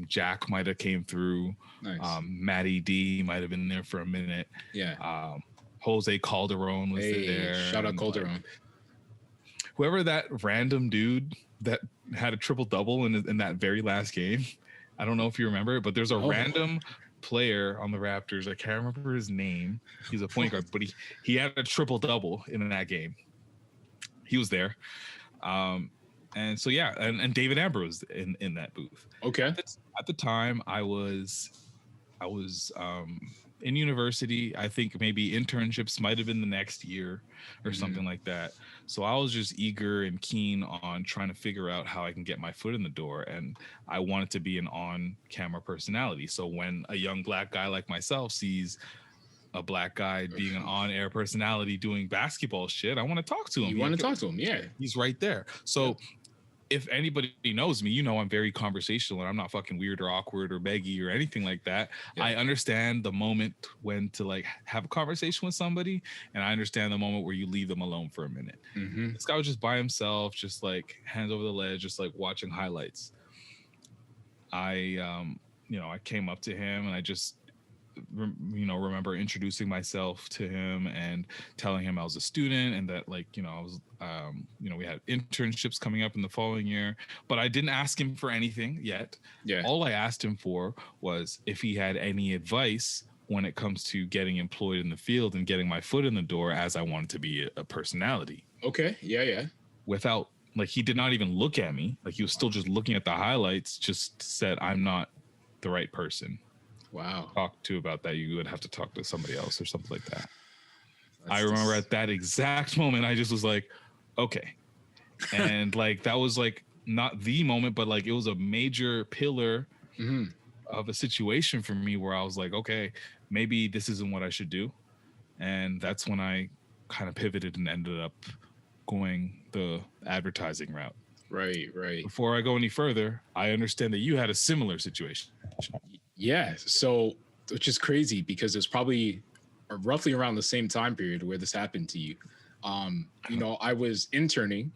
Jack might have came through. Nice. Matty D might have been there for a minute. Yeah. Jose Calderon was there. Shout out Calderon. Like, whoever that random dude that had a triple double in that very last game. I don't know if you remember it, but there's a random player on the Raptors. I can't remember his name. He's a point guard, but he had a triple double in that game. He was there. And so, yeah, and David Amber was in that booth. Okay. At the time, I was in university. I think maybe internships might have been the next year or something like that. So I was just eager and keen on trying to figure out how I can get my foot in the door. And I wanted to be an on-camera personality. So when a young black guy like myself sees a black guy being an on-air personality doing basketball shit, I want to talk to him. You want to talk to him, yeah. He's right there. So if anybody knows me, I'm very conversational and I'm not fucking weird or awkward or beggy or anything like that. Yeah. I understand the moment when to like have a conversation with somebody, and I understand the moment where you leave them alone for a minute. This guy was just by himself, just like hands over the ledge, just like watching highlights. I came up to him and I just remember introducing myself to him and telling him I was a student and that like, I was, we had internships coming up in the following year, but I didn't ask him for anything yet. Yeah. All I asked him for was if he had any advice when it comes to getting employed in the field and getting my foot in the door, as I wanted to be a personality. Okay. Yeah. Without, like, he did not even look at me. Like, he was still just looking at the highlights, just said, I'm not the right person. Wow. Talk to about that. You would have to talk to somebody else or something like that. I remember at that exact moment, I just was like, okay. And like, that was like not the moment, but like, it was a major pillar of a situation for me where I was like, okay, maybe this isn't what I should do. And that's when I kind of pivoted and ended up going the advertising route. Right. Before I go any further, I understand that you had a similar situation. Yeah. So, which is crazy because it's probably roughly around the same time period where this happened to you. I was interning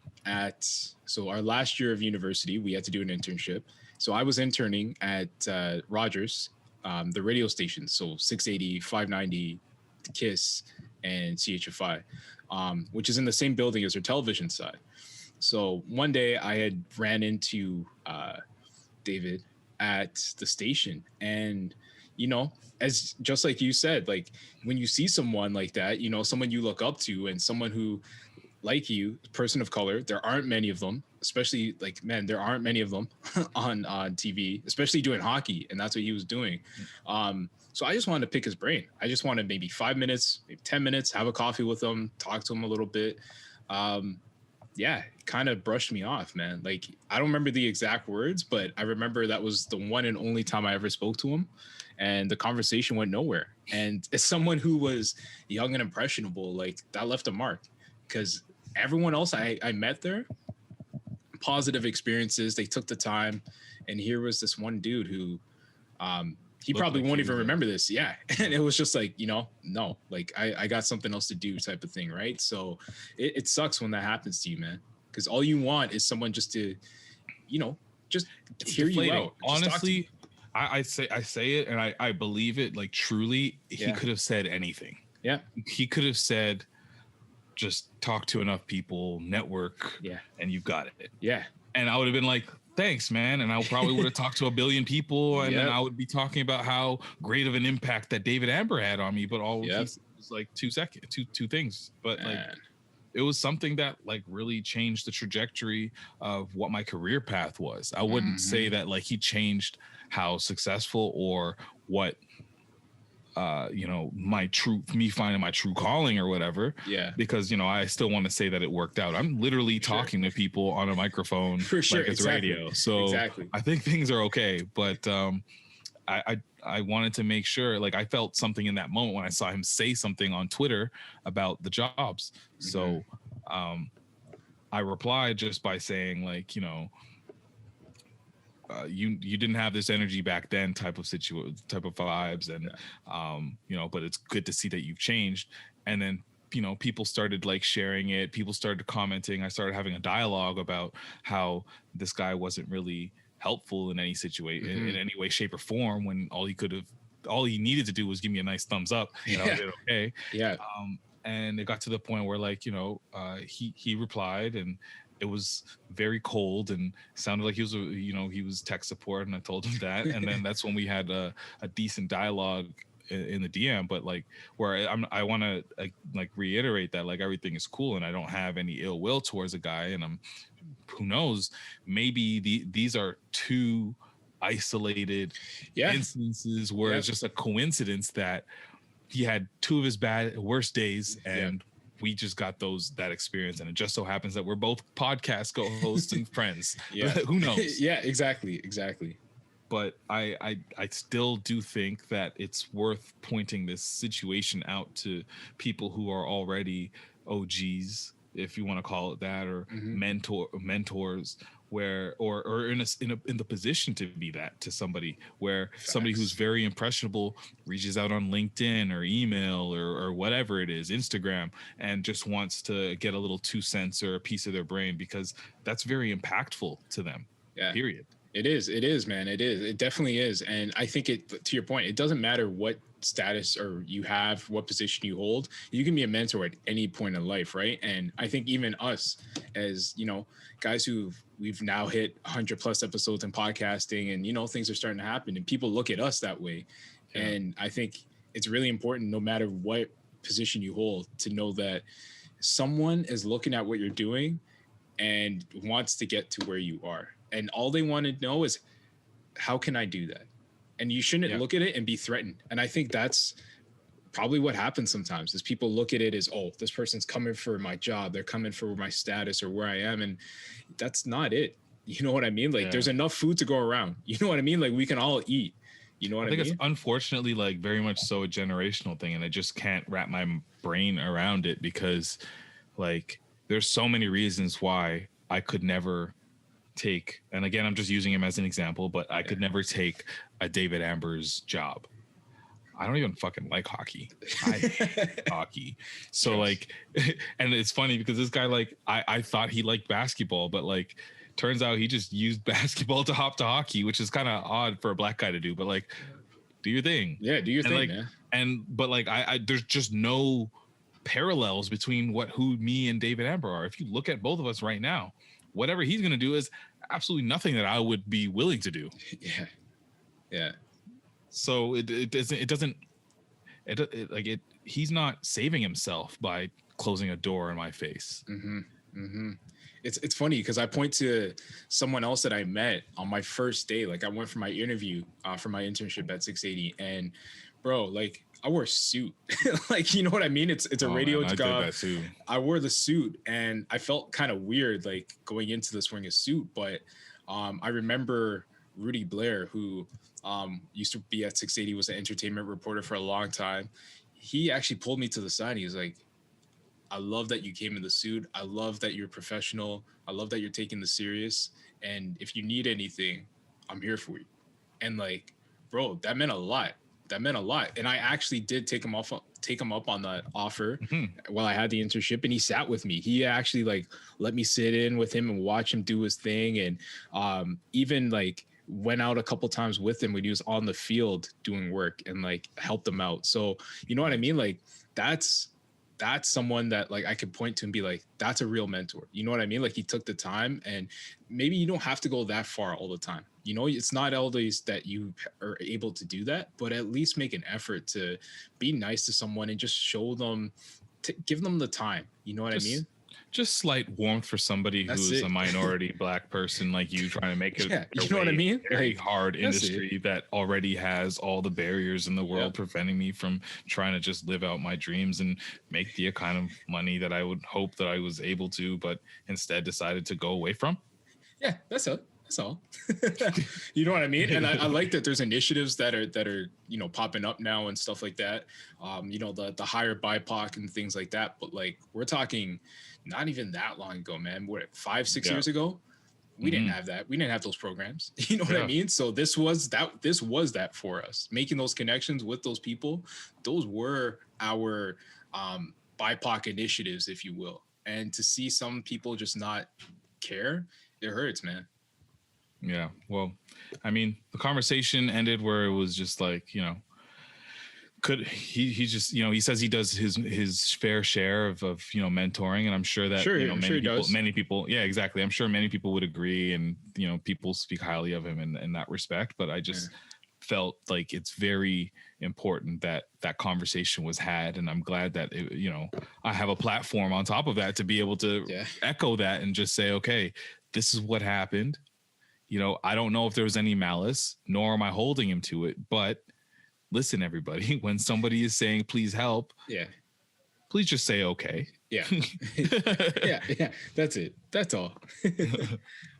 so our last year of university, we had to do an internship. So I was interning at Rogers, the radio stations. So 680, 590, KISS, and CHFI, which is in the same building as our television side. So one day I had ran into David at the station, and as just like you said, like when you see someone like that, someone you look up to and someone who, like you, person of color, there aren't many of them, especially like men, there aren't many of them on TV, especially doing hockey, and that's what he was doing. So I just wanted to pick his brain. I just wanted maybe 5 minutes, maybe 10 minutes, have a coffee with him, talk to him a little bit. Yeah, kind of brushed me off, man. Like, I don't remember the exact words, but I remember that was the one and only time I ever spoke to him, and the conversation went nowhere. And as someone who was young and impressionable, like, that left a mark, because everyone else I met there, positive experiences, they took the time, and here was this one dude who he probably won't even remember this. Yeah. And it was just like, no, like I got something else to do type of thing. Right. So it sucks when that happens to you, man. Because all you want is someone just to, just hear you out. Honestly, I say it and I believe it, like, truly. He could have said anything. Yeah. He could have said, just talk to enough people, network. Yeah. And you've got it. Yeah. And I would have been like, thanks, man. And I probably would have talked to a billion people, and then I would be talking about how great of an impact that David Amber had on me. But all he said was like 2 seconds, two things. But like, it was something that like really changed the trajectory of what my career path was. I wouldn't say that like he changed how successful or what me finding my true calling or whatever. Yeah. Because, I still want to say that it worked out. I'm literally talking to people on a microphone for sure, like it's radio. So I think things are okay. But I wanted to make sure, like, I felt something in that moment when I saw him say something on Twitter about the jobs. So I replied just by saying, like, you didn't have this energy back then type of vibes, and but it's good to see that you've changed. And then people started like sharing it, people started commenting, I started having a dialogue about how this guy wasn't really helpful in any situation, in any way, shape, or form, when all he needed to do was give me a nice thumbs up, and I did okay. And it got to the point where, like, he replied, and it was very cold and sounded like he was tech support, and I told him that. And then that's when we had a decent dialogue in the DM. But like, where I want to like reiterate that, like, everything is cool and I don't have any ill will towards a guy, and who knows, maybe these are two isolated instances where it's just a coincidence that he had two of his worst days, and we just got that experience, and it just so happens that we're both podcast co-hosts and friends. Who knows? Yeah, exactly. But I still do think that it's worth pointing this situation out to people who are already OGs, if you want to call it that, or mentors, where or in the position to be that to somebody, where somebody who's very impressionable reaches out on LinkedIn or email or whatever it is, Instagram, and just wants to get a little 2 cents or a piece of their brain, because that's very impactful to them. Period. It is, man. It definitely is. And I think to your point, it doesn't matter what status or you have, what position you hold, you can be a mentor at any point in life, right? And I think even us as, you know, guys we've now hit 100 plus episodes in podcasting, and, you know, things are starting to happen and people look at us that way. Yeah. And I think it's really important, no matter what position you hold, to know that someone is looking at what you're doing and wants to get to where you are. And all they want to know is, how can I do that? And you shouldn't look at it and be threatened. And I think that's probably what happens sometimes, is people look at it as, oh, this person's coming for my job. They're coming for my status or where I am. And that's not it. You know what I mean? Like, there's enough food to go around. You know what I mean? Like, we can all eat. You know what I mean? I think it's unfortunately like very much so a generational thing, and I just can't wrap my brain around it, because like there's so many reasons why I could never take, and again, I'm just using him as an example, but I could never take a David Amber's job. I don't even fucking like hockey. I hate hockey. So like, and it's funny because this guy, like, I thought he liked basketball, but like, turns out he just used basketball to hop to hockey, which is kind of odd for a black guy to do, but like, do your thing. Yeah, do your thing, like, man. But like, I there's just no parallels between who me and David Amber are. If you look at both of us right now, whatever he's going to do is absolutely nothing that I would be willing to do. Yeah. Yeah. So he's not saving himself by closing a door in my face. Mm-hmm. Mm-hmm. It's funny because I point to someone else that I met on my first day. Like, I went for my interview for my internship at 680, and bro, like, I wore a suit. Like, you know what I mean? It's a radio job. I did that too. I wore the suit and I felt kind of weird, like, going into this wearing a suit. But I remember Rudy Blair, who used to be at 680, was an entertainment reporter for a long time. He actually pulled me to the side. He was like, I love that you came in the suit. I love that you're professional. I love that you're taking this serious. And if you need anything, I'm here for you. And like, bro, that meant a lot. That meant a lot. And I actually did take him up on that offer while I had the internship, and he sat with me. He actually like let me sit in with him and watch him do his thing. And even like went out a couple times with him when he was on the field doing work and like helped him out. So, you know what I mean? Like, that's someone that like I could point to and be like, that's a real mentor. You know what I mean? Like, he took the time, and maybe you don't have to go that far all the time. You know, it's not always that you are able to do that, but at least make an effort to be nice to someone and just show them, give them the time. You know what I mean? Just slight warmth for somebody who's a minority black person like you, trying to make it. You know what I mean? Very hard industry that already has all the barriers in the world preventing me from trying to just live out my dreams and make the kind of money that I would hope that I was able to, but instead decided to go away from. Yeah, that's it. That's all. You know what I mean? And I like that there's initiatives that are, you know, popping up now and stuff like that. You know, the higher BIPOC and things like that. But like, we're talking not even that long ago, man. What, 5-6 years ago? We didn't have that. We didn't have those programs. You know what I mean? So this was that for us. Making those connections with those people, those were our BIPOC initiatives, if you will. And to see some people just not care, it hurts, man. Yeah. Well, I mean, the conversation ended where it was just like, you know, he just, you know, he says he does his fair share of you know, mentoring, and I'm sure that many people, yeah, exactly. I'm sure many people would agree, and you know, people speak highly of him in that respect. But I just felt like it's very important that conversation was had, and I'm glad that it, you know, I have a platform on top of that to be able to echo that and just say, okay, this is what happened. You know, I don't know if there was any malice, nor am I holding him to it, but listen, everybody, when somebody is saying, please help, please just say, okay. Yeah. Yeah. That's it. That's all.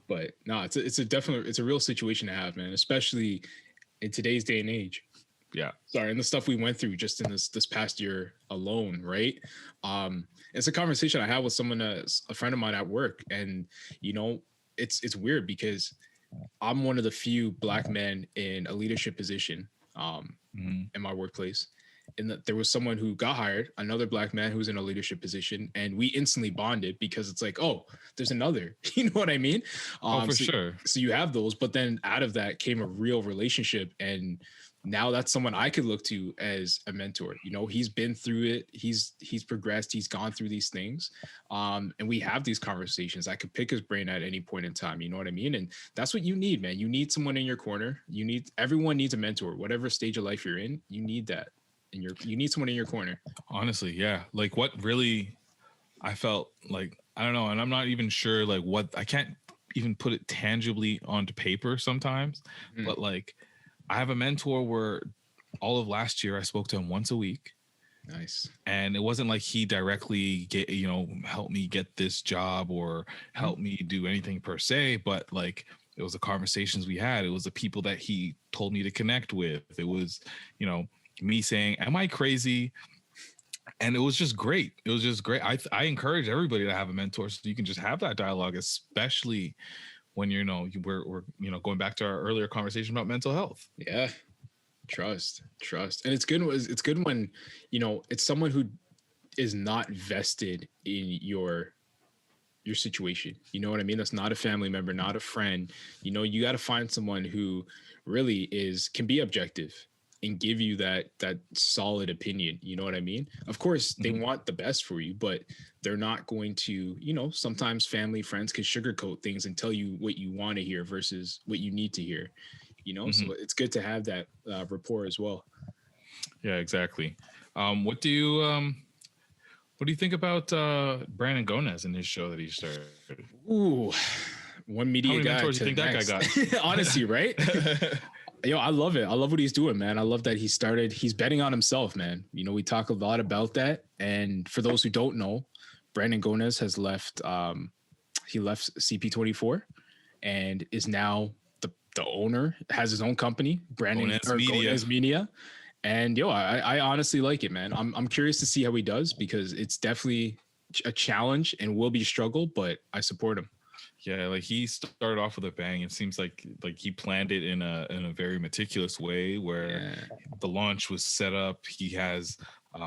But no, it's a real situation to have, man, especially in today's day and age. Yeah. Sorry. And the stuff we went through just in this past year alone. Right. It's a conversation I had with someone, a friend of mine at work. And, you know, it's weird because I'm one of the few black men in a leadership position in my workplace. And that there was someone who got hired, another black man who was in a leadership position, and we instantly bonded because it's like, oh, there's another, you know what I mean? Sure. So you have those, but then out of that came a real relationship, and now that's someone I could look to as a mentor. You know, he's been through it. He's progressed. He's gone through these things. And we have these conversations. I could pick his brain at any point in time. You know what I mean? And that's what you need, man. You need someone in your corner. Everyone needs a mentor. Whatever stage of life you're in, you need that. And you need someone in your corner. Honestly, yeah. Like what really I felt like, I don't know, and I'm not even sure like what, I can't even put it tangibly onto paper sometimes, but like I have a mentor where all of last year I spoke to him once a week. Nice. And it wasn't like he directly helped me get this job or help me do anything per se, but like it was the conversations we had. It was the people that he told me to connect with. It was, me saying, am I crazy? And it was just great. It was just great. I encourage everybody to have a mentor so you can just have that dialogue, especially when we're going back to our earlier conversation about mental health. Yeah. Trust. And it's good when, it's someone who is not vested in your situation. You know what I mean? That's not a family member, not a friend. You got to find someone who really can be objective and give you that solid opinion. You know what I mean? Of course, they want the best for you, but they're not going to, sometimes family, friends can sugarcoat things and tell you what you want to hear versus what you need to hear. So it's good to have that rapport as well. Yeah, exactly. What do you think about Brandon Gonez and his show that he started? Ooh, one media guy. How many mentors do you think that guy got? Honestly, right? Yo, I love it. I love what he's doing, man. I love that he's betting on himself, man. We talk a lot about that. And for those who don't know, Brandon Gonez has left, he left CP24 and is now the owner, has his own company, Gonez Media. And I honestly like it, man. I'm curious to see how he does because it's definitely a challenge and will be a struggle, but I support him. Yeah, like he started off with a bang. It seems like he planned it in a very meticulous way where the launch was set up. He has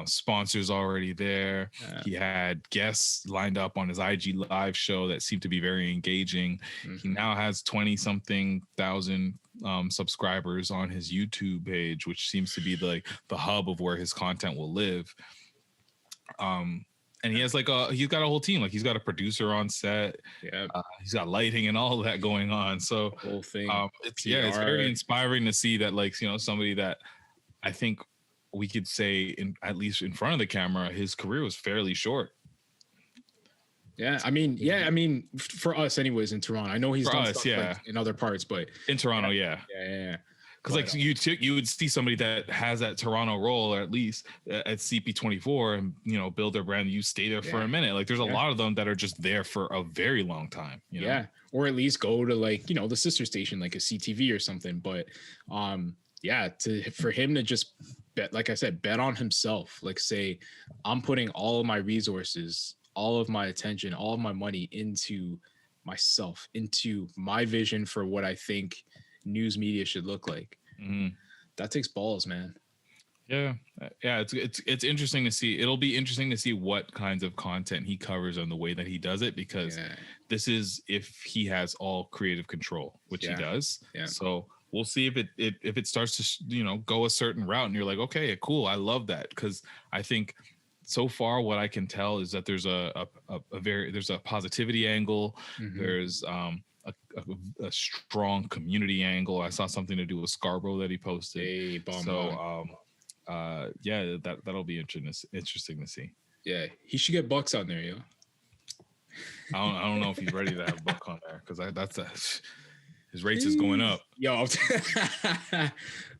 sponsors already there. Yeah. He had guests lined up on his IG live show that seemed to be very engaging. He now has 20-something thousand subscribers on his YouTube page, which seems to be the hub of where his content will live. And he has he's got a whole team. Like he's got a producer on set. Yeah. He's got lighting and all of that going on. So the whole thing. It's very inspiring to see that somebody that I think we could say at least in front of the camera, his career was fairly short. Yeah. I mean, for us anyways in Toronto, I know he's done stuff in other parts, but in Toronto. Yeah. Because you would see somebody that has that Toronto role, or at least at CP24, and build their brand. You stay there for a minute. Like there's a lot of them that are just there for a very long time. Yeah, or at least go to the sister station, like a CTV or something. But for him to just bet, like I said, bet on himself. Like say, I'm putting all of my resources, all of my attention, all of my money into myself, into my vision for what I think news media should look like. That takes balls, man. It's interesting to see. It'll be interesting to see what kinds of content he covers and the way that he does it, because this is if he has all creative control, which he does. So we'll see if it starts to go a certain route and you're like, okay, cool, I love that. Because I think so far what I can tell is that there's there's a positivity angle. There's a strong community angle. I saw something to do with Scarborough that he posted. That'll be interesting to see. Yeah, he should get Bucks on there, yo. I don't know if he's ready to have Buck on there, because his rates is going up. Yo,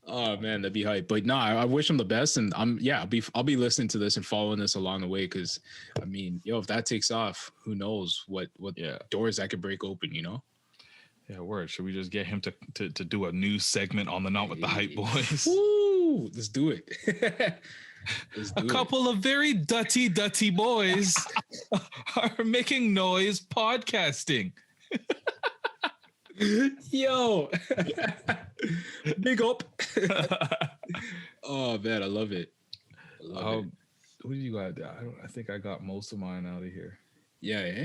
oh man, that'd be hype. But I wish him the best, and I'll be listening to this and following this along the way, because I mean, if that takes off, who knows what doors that could break open, Yeah, word. Should we just get him to do a news segment on the Not With The Hype Boys? Woo! Let's do it. A couple of very dutty boys are making noise podcasting. Yo, big up. Oh man, I love it. What do you got? I think I got most of mine out of here. Yeah.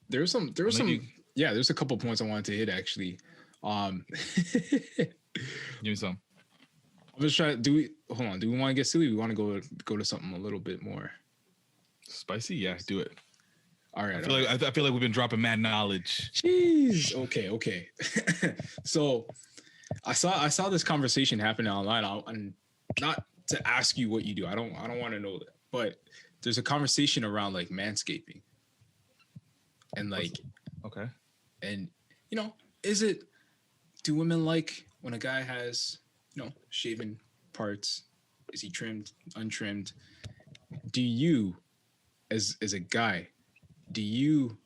There's a couple points I wanted to hit actually. Give me some. I'm just trying. Do we hold on? Do we want to get silly? We want to go to something a little bit more spicy. Yeah, do it. All right. I feel like we've been dropping mad knowledge. Jeez. Okay. So I saw this conversation happening online. And not to ask you what you do. I don't want to know that. But there's a conversation around like manscaping. And like, okay. And do women like when a guy has, shaven parts? Is he trimmed, untrimmed? Do you, as a guy, do you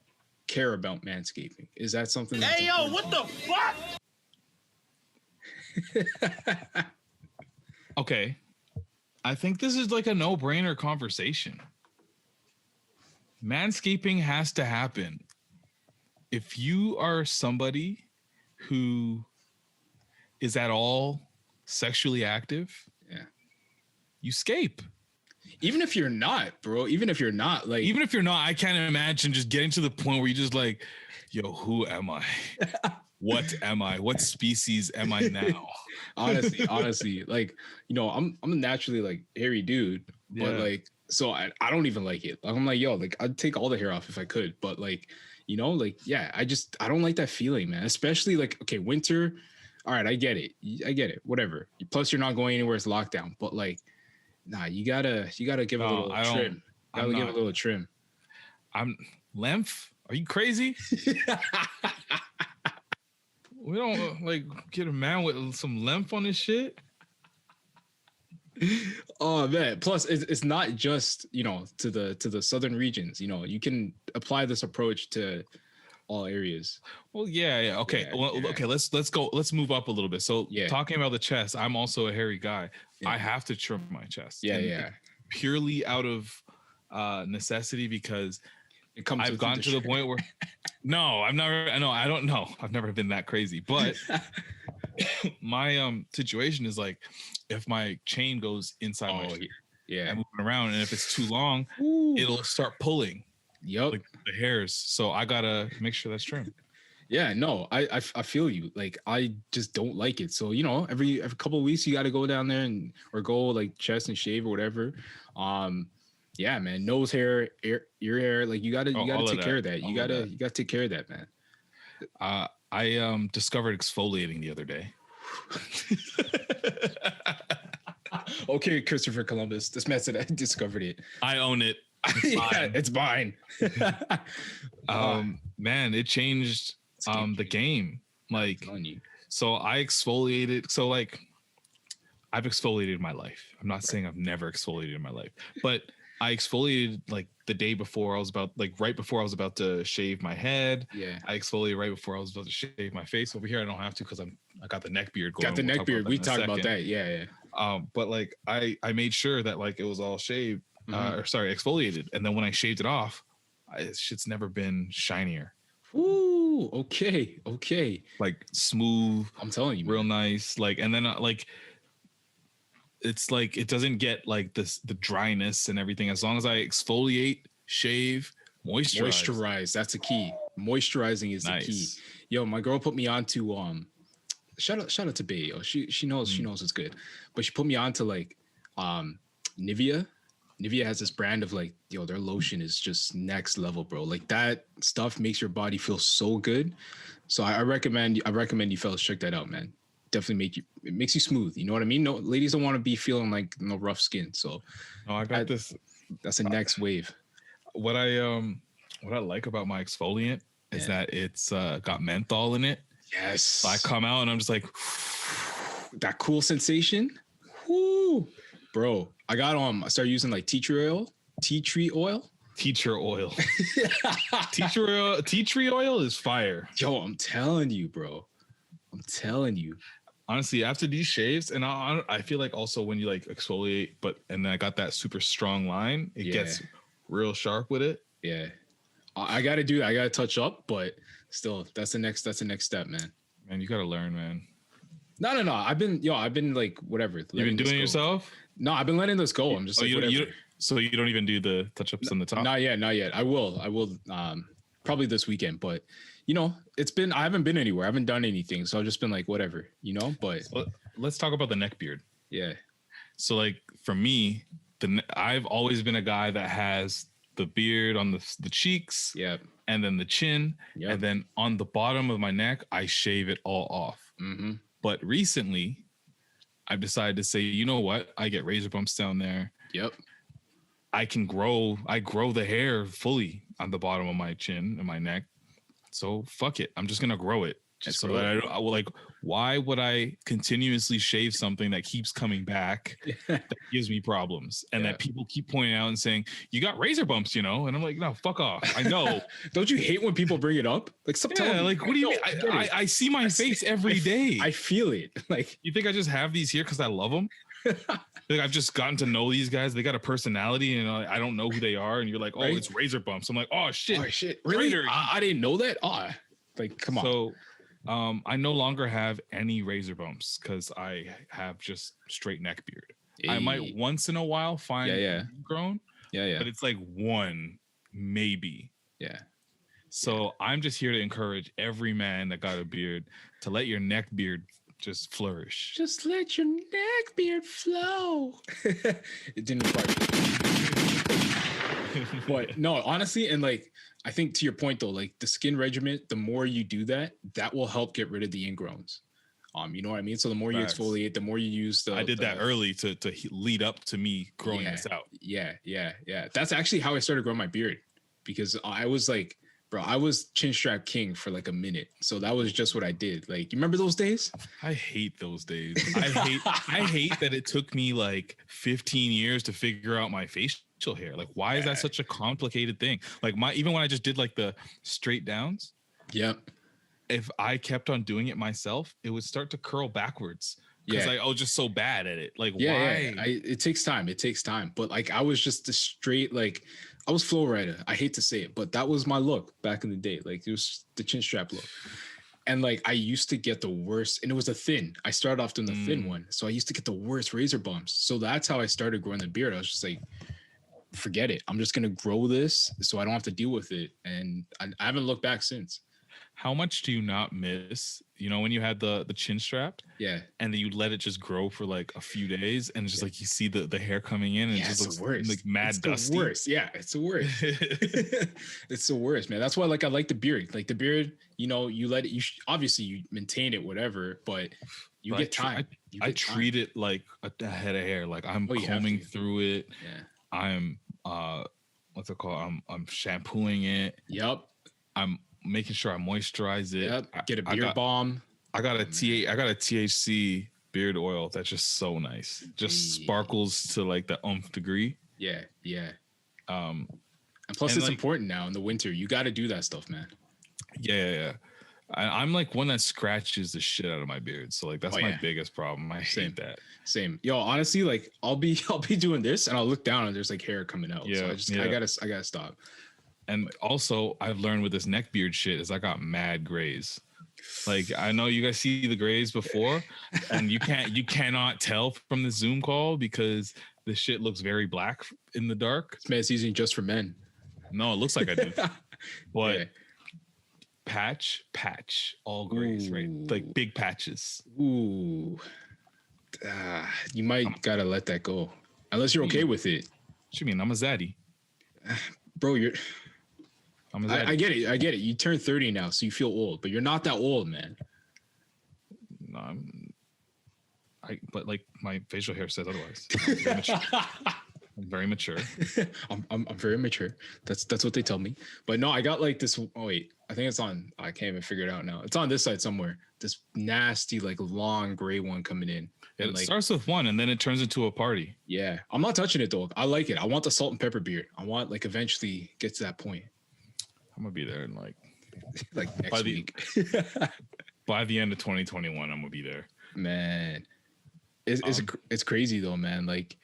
care about manscaping? Is that something? Hey, yo, what the fuck? Okay. I think this is like a no-brainer conversation. Manscaping has to happen. If you are somebody who is at all sexually active, you scape. Even if you're not, bro. Even if you're not, I can't imagine just getting to the point where you just like, yo, who am I? What am I? What species am I now? honestly, like, I'm a naturally like hairy dude, but like, so I don't even like it. I'm like, yo, like I'd take all the hair off if I could, but like, I don't like that feeling, man. Especially like, okay, winter. All right, I get it. Whatever. Plus, you're not going anywhere. It's lockdown, but like, nah, you gotta give a little trim. Gotta give a little trim. I'm lymph. Are you crazy? We don't like get a man with some lymph on his shit. Oh man! Plus, it's not just to the southern regions. You can apply this approach to all areas. Well, yeah. Okay. Okay. Let's go. Let's move up a little bit. So, talking about the chest, I'm also a hairy guy. Yeah. I have to trim my chest. Yeah. Purely out of necessity because I've gotten to the point where I don't know. I've never been that crazy, but my situation is like if my chain goes inside my and moving around, and if it's too long, it'll start pulling. Yep. Like the hairs. So I gotta make sure that's trimmed. Yeah, no, I feel you. Like I just don't like it. So every couple of weeks you got to go down there or go like chest and shave or whatever. Yeah, man, nose hair, ear hair, like you gotta take care of that. You gotta take care of that, man. I discovered exfoliating the other day. Okay, Christopher Columbus, this method, I discovered it. I own it. It's mine. Man, it changed the game. Like, so I exfoliated. So like, I've exfoliated my life. I'm not saying I've never exfoliated in my life, but I exfoliated like the day before right before I was about to shave my head. Yeah. I exfoliated right before I was about to shave my face. Over here, I don't have to because I got the neck beard going. Got the neck beard. We talked about that. Yeah. But like I made sure that like it was all shaved, exfoliated. And then when I shaved it off, shit's never been shinier. Ooh, okay. Like smooth. I'm telling you, real nice. Like, and then like, it's like it doesn't get like the dryness and everything as long as I exfoliate, shave, moisturize. That's a key. Moisturizing is the key. Yo, my girl put me on to shout out to Bay. She knows it's good, but she put me on to like Nivea. Nivea has this brand of like, their lotion is just next level, bro. Like that stuff makes your body feel so good. So I recommend you fellas check that out, man. Definitely it makes you smooth. You know what I mean? No, ladies don't want to be feeling like no rough skin. So I got this. That's the next wave. What I like about my exfoliant is that it's got menthol in it. Yes. So I come out and I'm just like that cool sensation. Whoo, bro. I started using like tea tree oil. Tea tree oil is fire. Yo, I'm telling you, bro. Honestly, after these shaves, and I feel like also when you like exfoliate, and then I got that super strong line, it gets real sharp with it. Yeah, I got to do that. I got to touch up, but still, that's the next step, man. Man, you got to learn, man. No. I've been like whatever. You've been doing it yourself? No, I've been letting this go. I'm just so you don't even do the touch ups on the top? Not yet. I will probably this weekend, but I haven't been anywhere. I haven't done anything. So I've just been like, whatever, but let's talk about the neck beard. Yeah. So like for me, I've always been a guy that has the beard on the cheeks, Yeah. and then the chin, Yep. and then on the bottom of my neck, I shave it all off. Mm-hmm. But recently, I've decided to say, you know what? I get razor bumps down there. Yep. I grow the hair fully on the bottom of my chin and my neck. So fuck it. I'm just gonna grow it. Just so that I will, like, why would I continuously shave something that keeps coming back that gives me problems and that people keep pointing out and saying, you got razor bumps, you know? And I'm like, no, fuck off. I know. Don't you hate when people bring it up? Like, stop telling me. Like, what do you mean? I see my face every day. I feel it. Like, you think I just have these here because I love them? Like, I've just gotten to know these guys. They got a personality, and I don't know who they are. And you're like, oh, right? It's razor bumps. I'm like, oh shit, really? I didn't know that. Like, come on. So, I no longer have any razor bumps because I have just straight neck beard. Hey. I might once in a while find grown, but it's like one, maybe. Yeah. So I'm just here to encourage every man that got a beard to let your neck beard just flourish. Just let your neck beard flow. It didn't require. But no, honestly, and like, I think to your point though, like the skin regimen, the more you do that, that will help get rid of the ingrowns. You know what I mean? So the more you exfoliate, the more you use the. I did that early to lead up to me growing this out. Yeah. That's actually how I started growing my beard, because I was like, bro, I was chin strap king for like a minute. So that was just what I did. Like, you remember those days? I hate those days. I hate that it took me like 15 years to figure out my facial hair. Like, why is that such a complicated thing? Like, even when I just did like the straight downs. Yep. If I kept on doing it myself, it would start to curl backwards. Because I was just so bad at it. Like, why? It takes time. It takes time. But like, I was just a straight, like, I was flow rider. I hate to say it, but that was my look back in the day. Like, it was the chin strap look. And like, I used to get the worst, and it was a thin. I started off doing the thin one. So I used to get the worst razor bumps. So that's how I started growing the beard. I was just like, forget it. I'm just going to grow this so I don't have to deal with it. And I haven't looked back since. How much do you not miss, you know, when you had the chin strap? Yeah. And then you let it just grow for like a few days, and it's just like you see the hair coming in, and it just looks like mad dusty. The worst. Yeah, it's the worst. It's the worst, man. That's why like I like the beard. Like the beard, you know, you let it, obviously you maintain it, whatever, but you get time. I treat it like a head of hair. Like I'm combing through it. Yeah. I'm what's it called? I'm shampooing it. Yep. I'm making sure I moisturize it. Yep. Get a beard balm. I got a THC beard oil that's just so nice. Just sparkles to like the umph degree. Yeah. And plus, it's like, important now in the winter. You got to do that stuff, man. Yeah. I'm like one that scratches the shit out of my beard. So like that's my biggest problem. I hate that. Same. Yo, honestly, like I'll be doing this and I'll look down and there's like hair coming out. Yeah. So I gotta stop. And also, I've learned with this neck beard shit is I got mad grays. Like I know you guys see the grays before, and you cannot tell from the Zoom call because this shit looks very black in the dark. This man's using just for men. No, it looks like I do. But patch, all grays, right? Like big patches. Ooh, you might gotta let that go, unless you're okay with it. What you mean? I'm a zaddy, bro. I get it. You turn 30 now, so you feel old, but you're not that old, man. No, but like my facial hair says otherwise. I'm very mature. I'm very mature. That's what they tell me. But no, I got like this. Oh wait, I think it's on. I can't even figure it out now. It's on this side somewhere. This nasty, like long gray one coming in. It like, starts with one, and then it turns into a party. Yeah, I'm not touching it though. I like it. I want the salt and pepper beard. I want like eventually get to that point. I'm gonna be there in like next week. By the end of 2021, I'm gonna be there. Man, it's crazy though, man. Like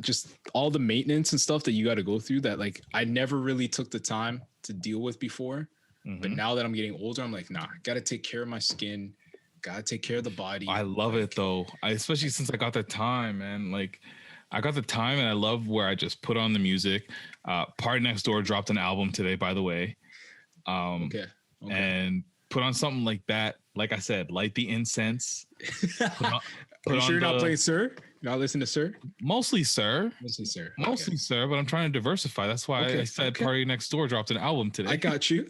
just all the maintenance and stuff that you got to go through that like I never really took the time to deal with before. But now that I'm getting older, I'm like, nah, gotta take care of my skin, gotta take care of the body. I love it though. Especially since I got the time, man. Like I got the time, and I love where I just put on the music. Party Next Door dropped an album today, by the way. Okay. And put on something like that. Like I said, light the incense. Are you sure you're not playing Sir? Not listen to Sir? Mostly Sir. Mostly Sir. Mostly Sir, but I'm trying to diversify. That's why I said Party Next Door dropped an album today. I got you.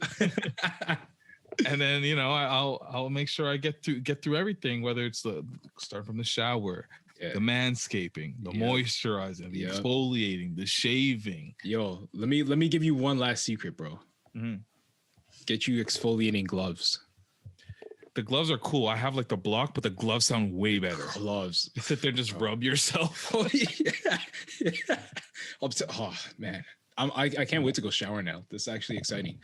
And then, you know, I'll make sure I get through everything, whether it's start from the shower, the manscaping, the moisturizing, the exfoliating, the shaving. Yo, let me give you one last secret, bro. Mm-hmm. Get you exfoliating gloves. The gloves are cool. I have like the block, but the gloves sound way better. Gloves. You sit there and just rub yourself. Oh, yeah. Oh man, I can't wait to go shower now. This is actually exciting.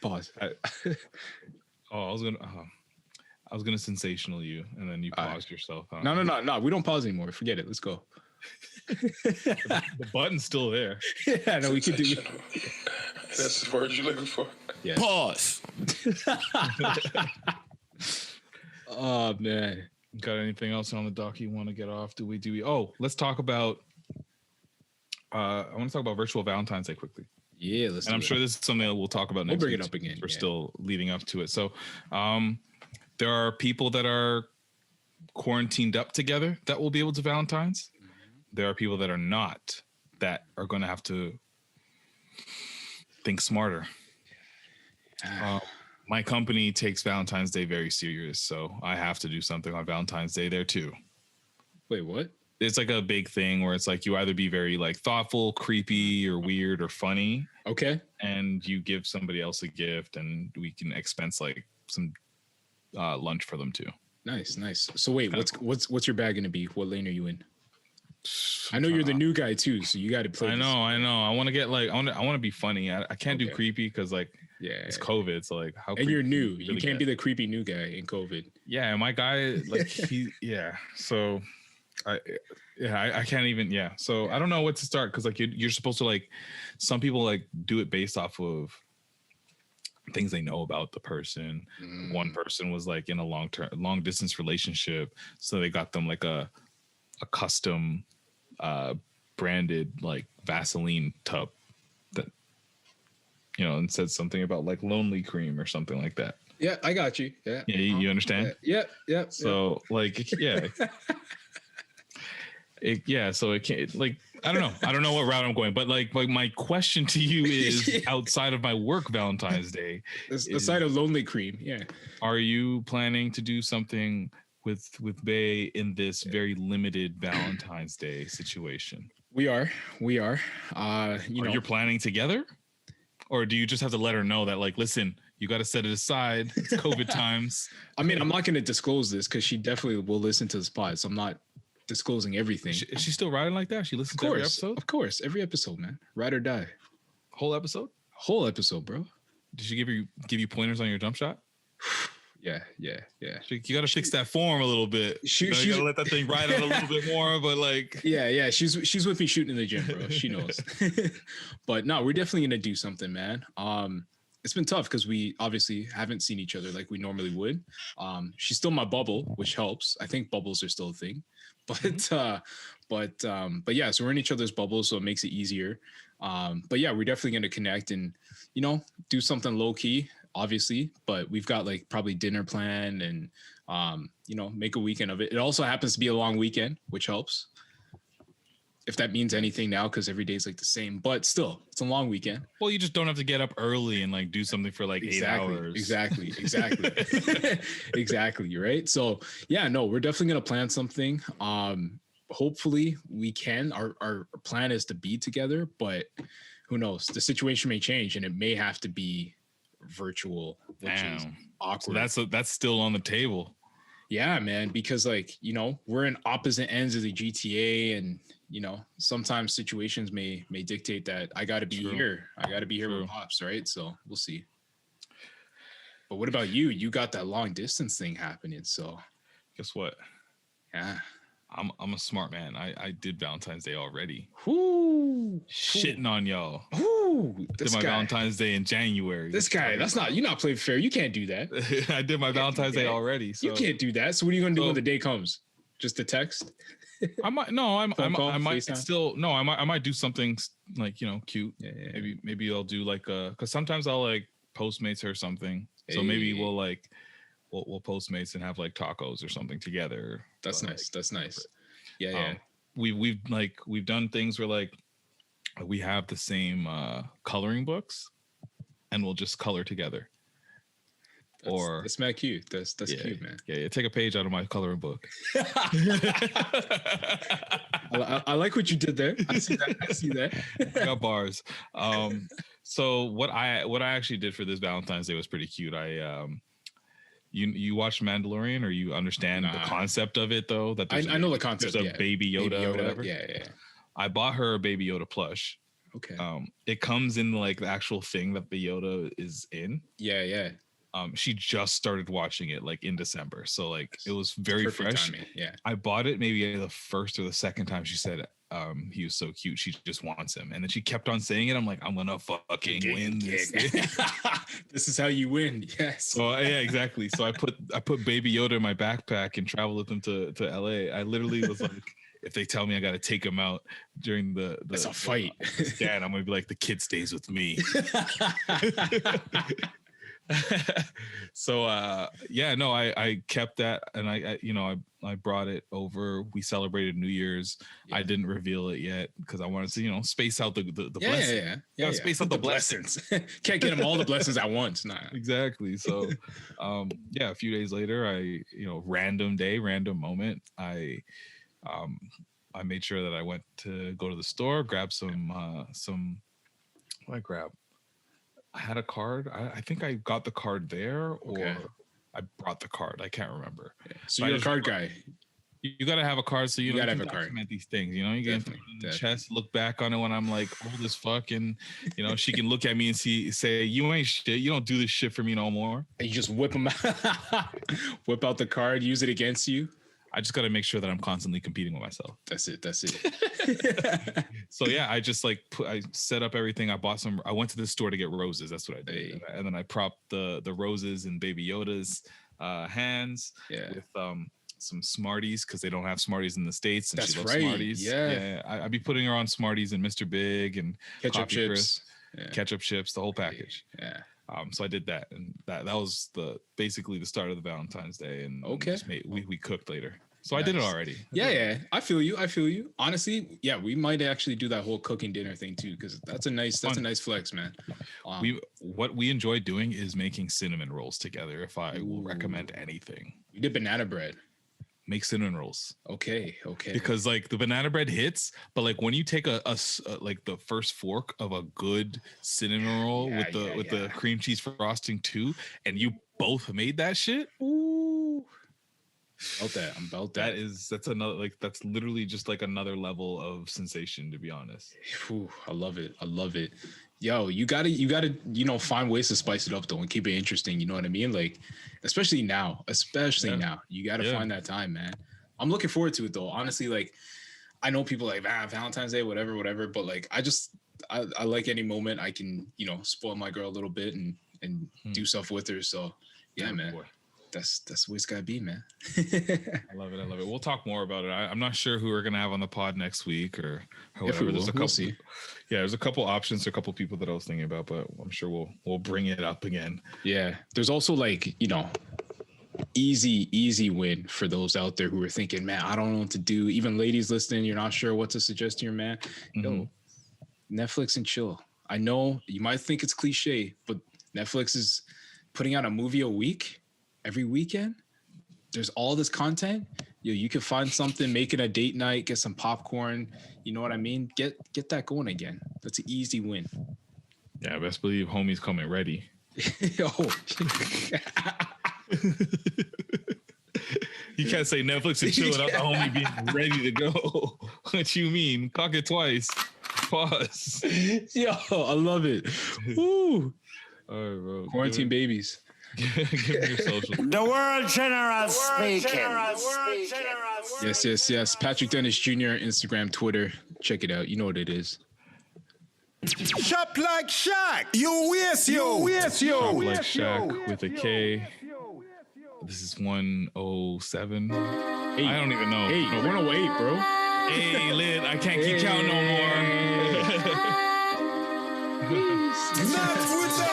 Pause. I was gonna sensational you, and then you paused yourself. Huh? No. We don't pause anymore. Forget it. Let's go. The button's still there. Yeah, no, we could do. That's the word you're looking for. Yeah. Pause. Oh man. Got anything else on the dock you want to get off? Oh, let's talk about. I want to talk about virtual Valentine's Day quickly. Yeah, and I'm sure this is something that we'll talk about next week. We'll bring it up again. We're still leading up to it. So, there are people that are quarantined up together that will be able to Valentine's. There are people that are not, that are going to have to think smarter. My company takes Valentine's Day very serious, so I have to do something on Valentine's Day there too. Wait, what? It's like a big thing where it's like you either be very like thoughtful, creepy, or weird, or funny. Okay. And you give somebody else a gift, and we can expense like some lunch for them too. Nice. So wait, what's your bag gonna be? What lane are you in? I know you're the new guy too, so you got to play. I know. I want to get like I want to be funny. I can't do creepy because like it's COVID. So like how? And you're new. You can't be the creepy new guy in COVID. Yeah, my guy like So I can't even. Yeah. So I don't know what to start because like you're supposed to like some people like do it based off of things they know about the person. One person was like in a long distance relationship, so they got them like a custom branded like Vaseline tub that and said something about like lonely cream or something like that. Yeah, I got you. Yeah. You understand? Yeah. So like so it can't like I don't know what route I'm going, but like my question to you is outside of my work Valentine's Day, aside of lonely cream, are you planning to do something with Bay in this very limited Valentine's Day situation? We are. You're planning together, or do you just have to let her know that like, listen, you got to set it aside. It's COVID times. I mean, I'm not going to disclose this because she definitely will listen to this pod, so I'm not disclosing everything. Is she still riding like that? She listens to every episode? Of course, every episode, man. Ride or die. Whole episode? Whole episode, bro. Did she give you pointers on your jump shot? Yeah. You got to fix that form a little bit. You got to let that thing ride out a little bit more, but like... Yeah. She's with me shooting in the gym, bro. She knows. But no, we're definitely going to do something, man. It's been tough because we obviously haven't seen each other like we normally would. She's still my bubble, which helps. I think bubbles are still a thing. But yeah, so we're in each other's bubbles, so it makes it easier. But yeah, we're definitely going to connect and, do something low key, obviously, but we've got like probably dinner planned and, make a weekend of it. It also happens to be a long weekend, which helps. If that means anything now, because every day is like the same, but still, it's a long weekend. Well, you just don't have to get up early and like do something for like 8 hours. Exactly. Exactly. Right. So yeah, no, we're definitely going to plan something. Hopefully we can. Our plan is to be together, but who knows? The situation may change and it may have to be virtual, which is awkward. So that's still on the table. Yeah, man, because like, we're in opposite ends of the GTA and, sometimes situations may dictate that I got to be here. I got to be here with Pops, right? So we'll see. But what about you? You got that long distance thing happening. So guess what? Yeah. I'm a smart man. I did Valentine's Day already. Shitting on y'all. Did my Valentine's Day in January. This guy, you're not playing fair. You can't do that. I did my Valentine's Day already. So. You can't do that. So what are you gonna do when the day comes? Just a text? I might do something like cute. Yeah. Maybe I'll do like because sometimes I'll like Postmates or something. So maybe we'll like we'll Postmates and have like tacos or something together. That's But, nice. like, That's nice. Yeah. we've done things where like we have the same coloring books and we'll just color together. That's mad cute. That's cute, man. Yeah, take a page out of my coloring book. I like what you did there. I see that. I got bars. So what I actually did for this Valentine's Day was pretty cute. You watched Mandalorian, or you understand the concept of it though? That I know the concept. There's a Baby Yoda, or whatever. Yeah. I bought her a Baby Yoda plush. Okay. It comes in like the actual thing that the Yoda is in. Yeah. She just started watching it like in December, so like it was very fresh. Timing. Yeah. I bought it maybe the first or the second time she said he was so cute, she just wants him, and then she kept on saying it. I'm like, I'm gonna fucking win this. This is how you win. Yes. So yeah, exactly. So I put Baby Yoda in my backpack and traveled with him to LA. I literally was like, if they tell me I got to take him out during that's a fight. Dad, I'm gonna be like, the kid stays with me. So I kept that, and I brought it over. We celebrated New Year's. Yeah. I didn't reveal it yet because I wanted to space out the blessings. Yeah. Space out the blessings. Can't get them all the blessings at once. Nah. Exactly. So a few days later, I random day, random moment, I made sure that I went to go to the store, grab some what I grabbed. I had a card. I think I got the card there, or I brought the card. I can't remember. Yeah. So you're a card guy. You got to have a card, so you gotta have a card. These things, you get in the chest, look back on it when I'm like old as fuck, and she can look at me and say, "You ain't shit. You don't do this shit for me no more." And you just whip them out, whip out the card, use it against you. I just got to make sure that I'm constantly competing with myself. That's it. So yeah, I just I set up everything. I went to the store to get roses. That's what I did. Hey. And then I propped the roses in Baby Yoda's hands with some Smarties, because they don't have Smarties in the States. And that's she loves right. Smarties. Yeah. I'd be putting her on Smarties and Mr. Big and ketchup chips. Ketchup chips, the whole package. Yeah. So I did that, and that was basically the start of the Valentine's Day, and we cooked later. So nice. I did it already. Yeah. I feel you. Honestly, yeah, we might actually do that whole cooking dinner thing too, because that's a nice flex, man. What we enjoy doing is making cinnamon rolls together. If I will recommend anything, we did banana bread. Make cinnamon rolls. Okay. Because like the banana bread hits, but like when you take a like the first fork of a good cinnamon roll with the cream cheese frosting too, and you both made that shit. Ooh. I'm about that. That's literally just like another level of sensation, to be honest. Ooh, I love it. Yo, you gotta find ways to spice it up though and keep it interesting. You know what I mean? Like, especially now, you gotta find that time, man. I'm looking forward to it though. Honestly, like, I know people like Valentine's Day, whatever, but like, I like any moment I can, spoil my girl a little bit and do stuff with her. So yeah, man. Boy. That's the way it's gotta be, man. I love it. We'll talk more about it. I'm not sure who we're gonna have on the pod next week or whatever. We'll see. Yeah, there's a couple options, a couple people that I was thinking about, but I'm sure we'll bring it up again. Yeah, there's also like easy win for those out there who are thinking, man, I don't know what to do. Even ladies listening, you're not sure what to suggest to your man. Yo, Netflix and chill. I know you might think it's cliche, but Netflix is putting out a movie a week. Every weekend, there's all this content. You can find something, make it a date night, get some popcorn. You know what I mean? Get that going again. That's an easy win. Yeah, best believe homie's coming ready. You can't say Netflix and chill without the homie being ready to go. What you mean? Cock it twice. Pause. Yo, I love it. Woo. All right, bro. Quarantine babies. Give me your social. The world general speaking. Yes. Patrick Dennis Jr. Instagram, Twitter. Check it out. You know what it is. Shop like Shaq. You waste yo. Shop like Shaq with a K. This is 107. I don't even know. Hey, 108, bro. Hey, Lid, I can't keep count no more. Not with the